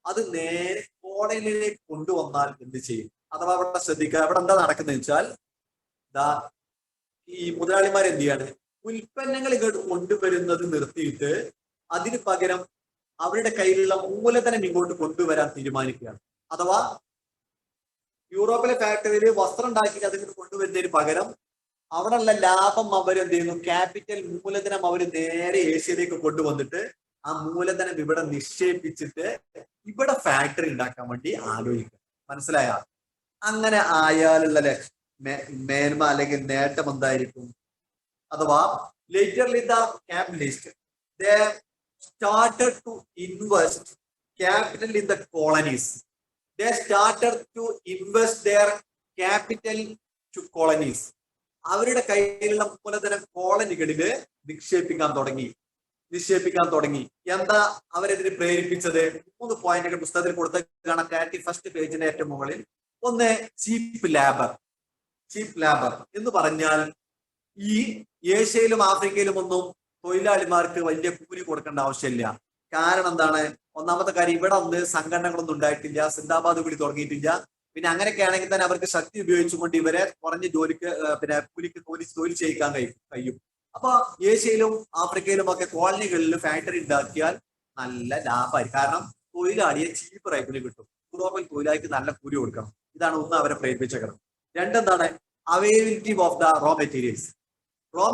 അത് നേരെ കോളനിയിലേക്ക് കൊണ്ടുവന്നാൽ എന്ത് ചെയ്യും? അഥവാ അവിടെ ശ്രദ്ധിക്കുക, അവിടെ എന്താ നടക്കുന്നത് വെച്ചാൽ ഈ മുതലാളിമാർ എന്ത് ചെയ്യാണ്? ഉൽപ്പന്നങ്ങൾ ഇങ്ങോട്ട് കൊണ്ടുവരുന്നത് നിർത്തിയിട്ട് അതിന് പകരം അവരുടെ കയ്യിലുള്ള മൂലധനം ഇങ്ങോട്ട് കൊണ്ടുവരാൻ തീരുമാനിക്കുകയാണ്. അഥവാ യൂറോപ്പിലെ ഫാക്ടറിയിൽ വസ്ത്രം ഉണ്ടാക്കിയിട്ട് അതിന് കൊണ്ടുവരുന്നതിന് പകരം അവിടെയുള്ള ലാഭം അവരെന്ത് ചെയ്യുന്നു? ക്യാപിറ്റൽ മൂലധനം അവർ നേരെ ഏഷ്യയിലേക്ക് കൊണ്ടുവന്നിട്ട് ആ മൂലധനം ഇവിടെ നിക്ഷേപിച്ചിട്ട് ഇവിടെ ഫാക്ടറി ഉണ്ടാക്കാൻ വേണ്ടി ആലോചിക്കുക. മനസ്സിലായ? അങ്ങനെ ആയാലുള്ള മേന്മ അല്ലെങ്കിൽ നേട്ടം എന്തായിരിക്കും? അഥവാ latterly the capitalist they started to invest capital in the colonies. They started to invest their capital to colonies. അവരുടെ കയ്യിലുള്ള മൂലധനം കോളനികളില് നിക്ഷേപിക്കാൻ തുടങ്ങി. എന്താ അവരെതിരെ പ്രേരിപ്പിച്ചത്? 3 പോയിന്റുകൾ പുസ്തകത്തിൽ കൊടുത്ത കാണാം. 31st പേജിന്റെ ഏറ്റവും മുകളിൽ. ഒന്ന്, ചീപ്പ് ലേബർ എന്ന് പറഞ്ഞാൽ ഈ ഏഷ്യയിലും ആഫ്രിക്കയിലും ഒന്നും തൊഴിലാളിമാർക്ക് വലിയ കൂലി കൊടുക്കേണ്ട ആവശ്യമില്ല. കാരണം എന്താണ്? ഒന്നാമത്തെ കാര്യം, ഇവിടെ ഒന്ന് സംഘടനകളൊന്നും ഉണ്ടായിട്ടില്ല, സിന്ദാബാദ് കൂടി തുടങ്ങിയിട്ടില്ല. പിന്നെ അങ്ങനെയൊക്കെ ആണെങ്കിൽ തന്നെ അവർക്ക് ശക്തി ഉപയോഗിച്ചുകൊണ്ട് ഇവരെ കുറഞ്ഞ ജോലിക്ക് കൂലിക്ക് തൊഴിൽ ചെയ്യിക്കാൻ കഴിയും. അപ്പൊ ഏഷ്യയിലും ആഫ്രിക്കയിലും ഒക്കെ കോളനികളിൽ ഫാക്ടറി ഉണ്ടാക്കിയാൽ നല്ല ലാഭമായി. കാരണം തൊഴിലാളിയെ ചീപ്പ് റേറ്റിന് കിട്ടും. യൂറോപ്പിൽ തൊഴിലാളിക്ക് നല്ല കൂലി കൊടുക്കണം. ഇതാണ് ഒന്ന് അവരെ പ്രേരിപ്പിച്ചേക്കണം. രണ്ടെന്താണ്? Availability of the raw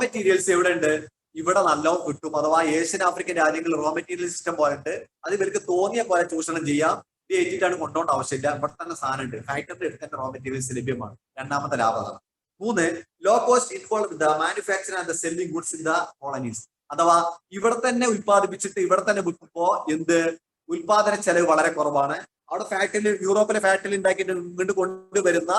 materials എവിടെ ഉണ്ട്? ഇവിടെ നല്ലോണം കിട്ടും. അഥവാ ഏഷ്യൻ ആഫ്രിക്കൻ രാജ്യങ്ങളിൽ റോ മെറ്റീരിയൽ സിസ്റ്റം പോലെ ഉണ്ട്. അത് ഇവർക്ക് തോന്നിയ പോലെ ചൂഷണം ചെയ്യാം. ഇത് ഏറ്റിട്ടാണ് കൊണ്ടുപോകേണ്ട ആവശ്യമില്ല. ഇവിടെ തന്നെ സാധനം ഉണ്ട്. ഫാക്ടറി എടുക്കേണ്ട റോ മെറ്റീരിയൽസ് ലഭ്യമാണ്. രണ്ടാമത്തെ ലാഭമാണ്. 3, low cost involve the manufacturing and the selling goods in the colonies. അഥവാ ഇവിടെ തന്നെ ഉൽപ്പാദിപ്പിച്ചിട്ട് ഇവിടെ തന്നെ വിൽക്കുമ്പോ ഉൽപാദന ചെലവ് വളരെ കുറവാണ്. അവിടെ യൂറോപ്പിലെ ഫാക്ടറി ഉണ്ടാക്കിയിട്ട് ഇങ്ങോട്ട് കൊണ്ടുവരുന്ന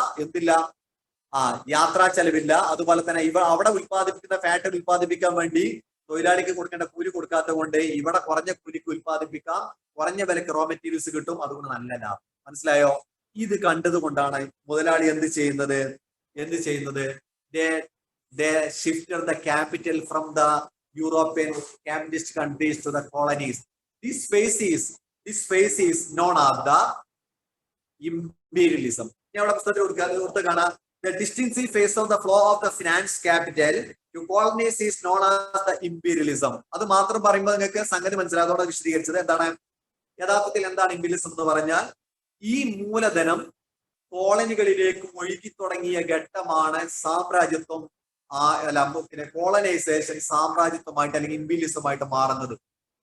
യാത്രാ ചെലവില്ല. അതുപോലെ തന്നെ അവിടെ ഉൽപ്പാദിപ്പിക്കുന്ന ഫാക്ടറി ഉൽപ്പാദിപ്പിക്കാൻ വേണ്ടി തൊഴിലാളിക്ക് കൊടുക്കേണ്ട കൂലി കൊടുക്കാത്തത് കൊണ്ട് ഇവിടെ കുറഞ്ഞ കൂലിക്ക് ഉൽപ്പാദിപ്പിക്കാം, കുറഞ്ഞ വിലക്ക് റോ മെറ്റീരിയൽസ് കിട്ടും. അതുകൊണ്ട് നല്ല ലാഭം. മനസ്സിലായോ? ഇത് കണ്ടതുകൊണ്ടാണ് മുതലാളി എന്ത് ചെയ്യുന്നത്? they shifted the capital from the European capitalist countries to the colonies. This phase is known as the imperialism. The distinctive phase of the flow of the finance capital to colonies is known as the imperialism. അത് മാത്രം പറയുമ്പോൾ നിങ്ങൾക്ക് സംഗതി മനസ്സിലാകാതെ വിശദീകരിച്ചത് എന്താണ്? യഥാർത്ഥത്തിൽ എന്താണ് ഇംപീരിയലിസം എന്ന് പറഞ്ഞാൽ ഈ മൂലധനം കോളനികളിലേക്ക് ഒഴുകി തുടങ്ങിയ ഘട്ടമാണ് സാമ്രാജ്യത്വം കോളനൈസേഷൻ സാമ്രാജ്യത്വമായിട്ട് അല്ലെങ്കിൽ ഇംപീരിയലിസമായിട്ട് മാറുന്നത്.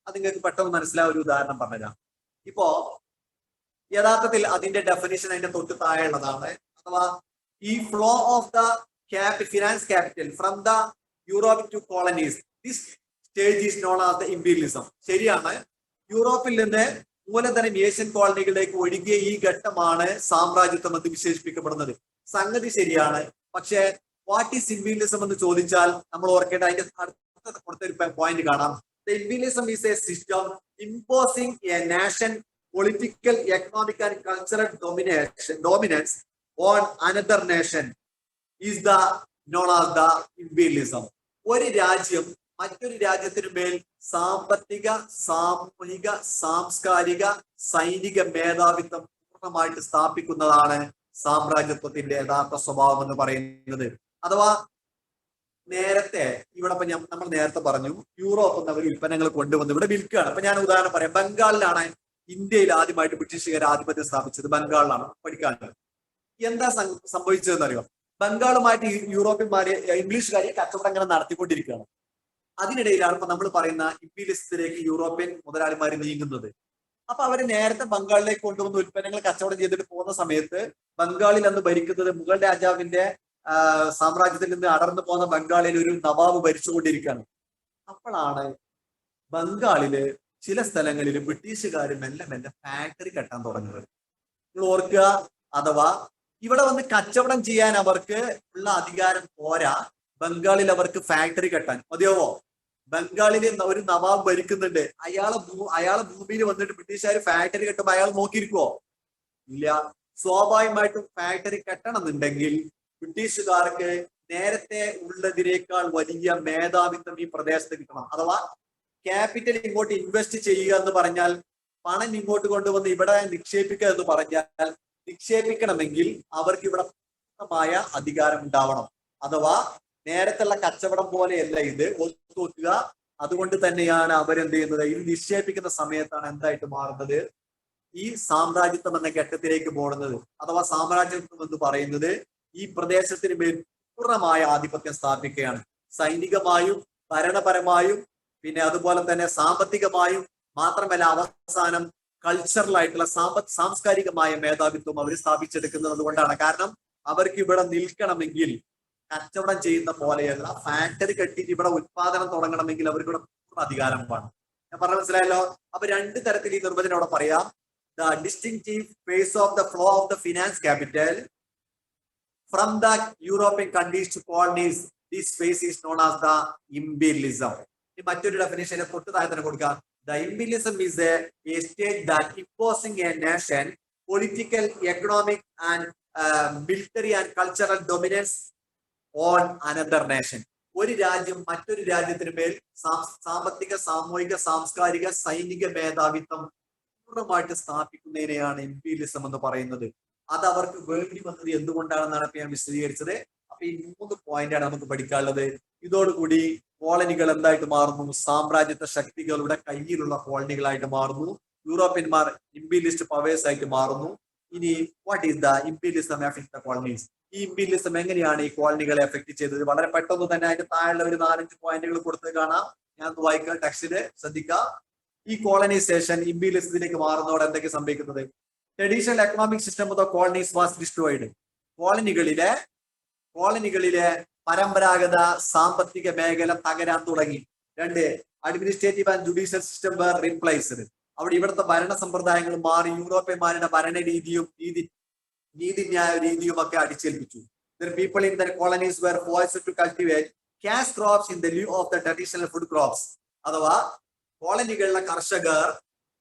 അത് നിങ്ങൾക്ക് പെട്ടെന്ന് മനസ്സിലായ ഒരു ഉദാഹരണം പറഞ്ഞുതരാം. ഇപ്പോ യഥാർത്ഥത്തിൽ അതിന്റെ ഡെഫിനിഷൻ അതിന്റെ തൊട്ട് താഴെയുള്ളതാണ്. അഥവാ ഈ flow of the finance capital from the Europe to colonies this stage is known as the imperialism. ശരിയാണ്, യൂറോപ്പിൽ നിന്ന് മൂലധനം ഏഷ്യൻ കോളനികളിലേക്ക് ഒഴുകിയ ഈ ഘട്ടമാണ് സാമ്രാജ്യത്വം എന്ന് വിശേഷിപ്പിക്കപ്പെടുന്നത്. സംഗതി ശരിയാണ്. പക്ഷേ വാട്ട് ഈസ് ഇമ്പീരിയലിസം എന്ന് ചോദിച്ചാൽ നമ്മൾ ഓർക്കേണ്ട അതിന്റെ അടുത്ത കൊടുത്തൊരു പോയിന്റ് കാണാം. The imperialism is a system imposing a nation political, economic and cultural dominance on another nation is the known as the imperialism. ഒരു രാജ്യം മറ്റൊരു രാജ്യത്തിനു മേൽ സാമ്പത്തിക, സാമൂഹിക, സാംസ്കാരിക, സൈനിക മേധാവിത്വം പൂർണ്ണമായിട്ട് സ്ഥാപിക്കുന്നതാണ് സാമ്രാജ്യത്വത്തിന്റെ യഥാർത്ഥ സ്വഭാവം എന്ന് പറയുന്നത്. അഥവാ നേരത്തെ ഇവിടെ ഇപ്പൊ നമ്മൾ നേരത്തെ പറഞ്ഞു യൂറോപ്പിൽ നിന്ന് അവർ ഉൽപ്പന്നങ്ങൾ കൊണ്ടുവന്ന് ഇവിടെ വിൽക്കുകയാണ്. അപ്പൊ ഞാൻ ഉദാഹരണം പറയാം. ബംഗാളിലാണ് ഇന്ത്യയിൽ ആദ്യമായിട്ട് ബ്രിട്ടീഷുകാർ ആധിപത്യം സ്ഥാപിച്ചത്. ബംഗാളിലാണ് പഠിക്കാനുള്ളത്. എന്താ സംഭവിച്ചതെന്ന് അറിയാം. ബംഗാളുമായിട്ട് യൂറോപ്യന്മാര് ഇംഗ്ലീഷുകാരെ കച്ചവടം ഇങ്ങനെ നടത്തിക്കൊണ്ടിരിക്കുകയാണ്. അതിനിടയിലാണ് ഇപ്പൊ നമ്മൾ പറയുന്ന ഇമ്പീരിയലിസത്തിലേക്ക് യൂറോപ്യൻ മുതലാളിമാർ നീങ്ങുന്നത്. അപ്പൊ അവര് നേരത്തെ ബംഗാളിലേക്ക് കൊണ്ടുവന്ന ഉൽപ്പന്നങ്ങൾ കച്ചവടം ചെയ്തിട്ട് പോകുന്ന സമയത്ത് ബംഗാളിൽ അന്ന് ഭരിക്കുന്നത് മുഗൾ രാജാവിന്റെ സാമ്രാജ്യത്തിൽ നിന്ന് അടർന്നു പോകുന്ന ബംഗാളിൽ ഒരു നവാബ് ഭരിച്ചുകൊണ്ടിരിക്കുകയാണ്. അപ്പോഴാണ് ബംഗാളില് ചില സ്ഥലങ്ങളിൽ ബ്രിട്ടീഷുകാർ മെല്ലെ മെല്ലെ ഫാക്ടറി കെട്ടാൻ തുടങ്ങുന്നത്. നിങ്ങൾ ഓർക്കുക, അഥവാ ഇവിടെ വന്ന് കച്ചവടം ചെയ്യാൻ അവർക്ക് ഉള്ള അധികാരം പോരാ, ബംഗാളിൽ അവർക്ക് ഫാക്ടറി കെട്ടാൻ മതിയാവോ? ബംഗാളിൽ ഒരു നവാബ് ഭരിക്കുന്നുണ്ട്. അയാളെ ഭൂമിയിൽ വന്നിട്ട് ബ്രിട്ടീഷുകാർ ഫാക്ടറി കെട്ടുമ്പോ അയാൾ നോക്കിയിരിക്കുവോ? ഇല്ല. സ്വാഭാവികമായിട്ടും ഫാക്ടറി കെട്ടണമെന്നുണ്ടെങ്കിൽ ബ്രിട്ടീഷുകാർക്ക് നേരത്തെ ഉള്ളതിനേക്കാൾ വലിയ മേധാവിത്വം ഈ പ്രദേശത്ത് കിട്ടണം. അഥവാ ക്യാപിറ്റൽ ഇങ്ങോട്ട് ഇൻവെസ്റ്റ് ചെയ്യുക എന്ന് പറഞ്ഞാൽ, പണം ഇങ്ങോട്ട് കൊണ്ടുവന്ന് ഇവിടെ നിക്ഷേപിക്കുക എന്ന് പറഞ്ഞാൽ, നിക്ഷേപിക്കണമെങ്കിൽ അവർക്ക് ഇവിടെ പൂർണ്ണമായ അധികാരം ഉണ്ടാവണം. അഥവാ നേരത്തുള്ള കച്ചവടം പോലെയല്ല ഇത്. ഓർക്കുക, അതുകൊണ്ട് തന്നെയാണ് അവരെന്ത് ചെയ്യുന്നത്, ഇത് നിക്ഷേപിക്കുന്ന സമയത്താണ് എന്തായിട്ട് മാറുന്നത്, ഈ സാമ്രാജ്യത്വം എന്ന ഘട്ടത്തിലേക്ക് പോകുന്നത്. അഥവാ സാമ്രാജ്യത്വം എന്ന് പറയുന്നത് ഈ പ്രദേശത്തിന് മേൽ പൂർണ്ണമായ ആധിപത്യം സ്ഥാപിക്കുകയാണ്. സൈനികമായും ഭരണപരമായും പിന്നെ അതുപോലെ തന്നെ സാമ്പത്തികമായും മാത്രമല്ല, അവസാനം കൾച്ചറലായിട്ടുള്ള സാംസ്കാരികമായ മേധാവിത്വം അവർ സ്ഥാപിച്ചെടുക്കുന്നത് അതുകൊണ്ടാണ്. കാരണം അവർക്ക് ഇവിടെ നിൽക്കണമെങ്കിൽ കച്ചവടം ചെയ്യുന്ന പോലെയല്ല, ഫാക്ടറി കെട്ടിയിട്ട് ഇവിടെ ഉത്പാദനം തുടങ്ങണമെങ്കിൽ അവർക്ക് ഇവിടെ പൂർണ്ണ അധികാരം വേണം. ഞാൻ പറഞ്ഞ മനസ്സിലായല്ലോ? അപ്പൊ രണ്ട് തരത്തിൽ ഈ നിർവചനം അവിടെ പറയാം. The distinctive phase of the flow of the finance capital from the European countries to colonies, this phase is known as the imperialism. ഈ മറ്റൊരു ഡെഫിനേഷൻ തൊട്ട് താഴെ തന്നെ കൊടുക്കാം. The imperialism is a state that imposing a nation political, economic and military and cultural dominance on another nation. ഒരു രാജ്യം മറ്റൊരു രാജ്യത്തിന് മേൽ സാമ്പത്തിക, സാമൂഹിക, സാംസ്കാരിക, സൈനിക മേധാവിത്വം പൂർണ്ണമായിട്ട് സ്ഥാപിക്കുന്നതിനെയാണ് ഇമ്പീരിയലിസം എന്ന് പറയുന്നത്. അത് അവർക്ക് വേണ്ടി വന്നത് എന്തുകൊണ്ടാണെന്നാണ് ഞാൻ വിശദീകരിച്ചത്. അപ്പൊ ഈ 3 പോയിന്റാണ് നമുക്ക് പഠിക്കാനുള്ളത്. ഇതോടുകൂടി കോളനികൾ എന്തായിട്ട് മാറുന്നു? സാമ്രാജ്യത്വ ശക്തികളുടെ കയ്യിലുള്ള കോളനികളായിട്ട് മാറുന്നു. യൂറോപ്യന്മാർ ഇമ്പീരിയലിസ്റ്റ് പവേഴ്സ് ആയിട്ട് മാറുന്നു. ഇനി what is the imperialism effect the colonies? ഈ ഇമ്പീരിയലിസം എങ്ങനെയാണ് ഈ കോളനികളെ എഫക്ട് ചെയ്തത്? വളരെ പെട്ടെന്ന് തന്നെ അതിന്റെ താഴെ ഒരു 4-5 പോയിന്റുകൾ കൊടുത്ത് കാണാം. ഞാൻ വായിക്കാം, ടെക്സ്റ്റില് ശ്രദ്ധിക്കാം. ഈ കോളനൈസേഷൻ ഇമ്പീരിയലിസത്തിലേക്ക് മാറുന്നതോടെ എന്തൊക്കെ സംഭവിക്കുന്നത്? Traditional economic system of the colonies was destroyed. കോളനികളിലെ പരമ്പരാഗത സാമ്പത്തിക മേഖല തകരാൻ തുടങ്ങി. 2, administrative and judicial system were replaced. അവിടെ ഇവിടുത്തെ ഭരണ സമ്പ്രദായങ്ങൾ മാറി യൂറോപ്യന്മാരുടെ ഭരണ രീതിയും നീതിന്യായ രീതിയും ഒക്കെ അടിച്ചേൽപ്പിച്ചു. People in the colonies were forced to cultivate cash crops in the lieu of the traditional food crops. അഥവാ കോളനികളിലെ കർഷകർ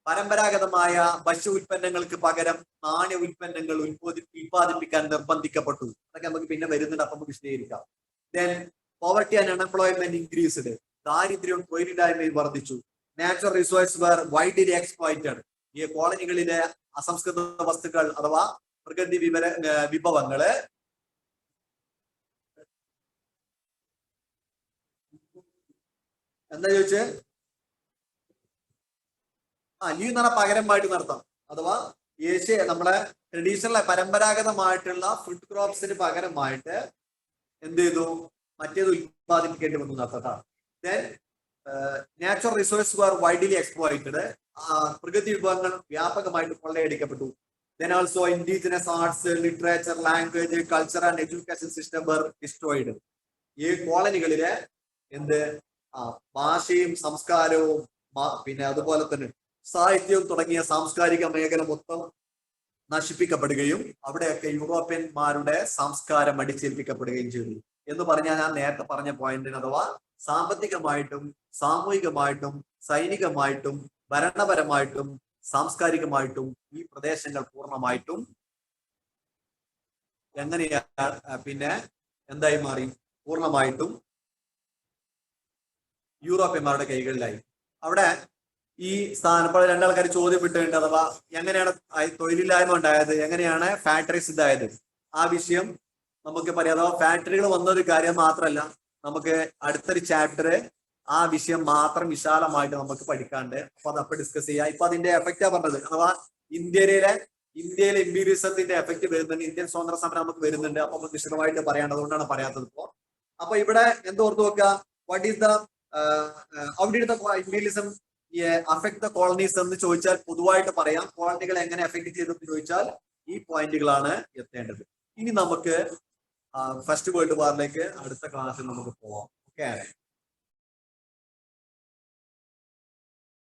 പരമ്പരാഗതമായ ഭക്ഷ്യ ഉൽപ്പന്നങ്ങൾക്ക് പകരം നാണ്യ ഉൽപ്പന്നങ്ങൾ ഉൽപ്പാദിപ്പിക്കാൻ നിർബന്ധിക്കപ്പെട്ടു. അതൊക്കെ നമുക്ക് പിന്നെ വരുന്നുണ്ട്, അപ്പൊ നമുക്ക് വിശദീകരിക്കാം. Then poverty and unemployment increased. ദാരിദ്ര്യവും തൊഴിലില്ലായ്മയും വർദ്ധിച്ചു. Natural resource were widely exploited. ഈ കോളനികളിലെ അസംസ്കൃത വസ്തുക്കൾ അഥവാ പ്രകൃതി വിഭവങ്ങള് എന്താ ചോദിച്ചേ? ലീവ് എന്ന് പറഞ്ഞാൽ പകരമായിട്ട് നടത്താം. അഥവാ നമ്മളെ ട്രഡീഷണൽ പരമ്പരാഗതമായിട്ടുള്ള ഫുഡ് ക്രോപ്സിന് പകരമായിട്ട് എന്ത് ചെയ്തു? മറ്റേത് ഉത്പാദിപ്പിക്കേണ്ടി വന്നു നടത്താം. Then natural resource were widely exploited. പ്രകൃതി വിഭവങ്ങൾ വ്യാപകമായിട്ട് കൊള്ളയടിക്കപ്പെട്ടു. Then also indigenous arts, literature, language, culture and education system were destroyed. ഈ കോളനികളിലെ ഭാഷയും സംസ്കാരവും പിന്നെ അതുപോലെ തന്നെ സാഹിത്യവും തുടങ്ങിയ സാംസ്കാരിക മേഖല മൊത്തം നശിപ്പിക്കപ്പെടുകയും അവിടെയൊക്കെ യൂറോപ്യന്മാരുടെ സംസ്കാരം അടിച്ചേൽപ്പിക്കപ്പെടുകയും ചെയ്തു എന്ന് പറഞ്ഞാൽ ഞാൻ നേരത്തെ പറഞ്ഞ പോയിന്റിന് അഥവാ സാമ്പത്തികമായിട്ടും സാമൂഹികമായിട്ടും സൈനികമായിട്ടും ഭരണപരമായിട്ടും സാംസ്കാരികമായിട്ടും ഈ പ്രദേശങ്ങൾ പൂർണ്ണമായിട്ടും എങ്ങനെയാണ് പിന്നെ എന്തായി മാറി? പൂർണ്ണമായിട്ടും യൂറോപ്യന്മാരുടെ കൈകളിലായി. അവിടെ ഈ സ്ഥാനം ഇപ്പോൾ രണ്ടാൾക്കാർ ചോദ്യം ഇട്ടിട്ടുണ്ട്, അഥവാ എങ്ങനെയാണ് തൊഴിലില്ലായ്മ ഉണ്ടായത്, എങ്ങനെയാണ് ഫാക്ടറീസ് ഇതായത്, ആ വിഷയം നമുക്ക് പറയാം. അഥവാ ഫാക്ടറികൾ വന്നൊരു കാര്യം മാത്രമല്ല, നമുക്ക് അടുത്തൊരു ചാപ്റ്റർ ആ വിഷയം മാത്രം വിശാലമായിട്ട് നമുക്ക് പഠിക്കാണ്ട്, അപ്പൊ അതപ്പൊ ഡിസ്കസ് ചെയ്യാം. ഇപ്പൊ അതിന്റെ എഫക്റ്റാ പറഞ്ഞത്, അഥവാ ഇന്ത്യയിലെ ഇമ്പീരിയലിസത്തിന്റെ എഫക്ട് വരുന്നുണ്ട്, ഇന്ത്യൻ സ്വാതന്ത്ര്യ സമരം നമുക്ക് വരുന്നുണ്ട്. അപ്പൊ വിശദമായിട്ട് പറയേണ്ടത്, അതുകൊണ്ടാണ് പറയാത്തത് ഇപ്പോ. അപ്പൊ ഇവിടെ എന്തോർത്ത് നോക്കുക, what is the how did the imperialism affect the colonies എന്ന് ചോദിച്ചാൽ പൊതുവായിട്ട് പറയാം. കോളനികളെ എങ്ങനെ എഫക്ട് ചെയ്തെന്ന് ചോദിച്ചാൽ ഈ പോയിന്റുകളാണ് എത്തേണ്ടത്. ഇനി നമുക്ക് ഫസ്റ്റ് വേൾഡ് വാറിലേക്ക് അടുത്ത ക്ലാസ്സിൽ നമുക്ക് പോവാം. ഓക്കെ.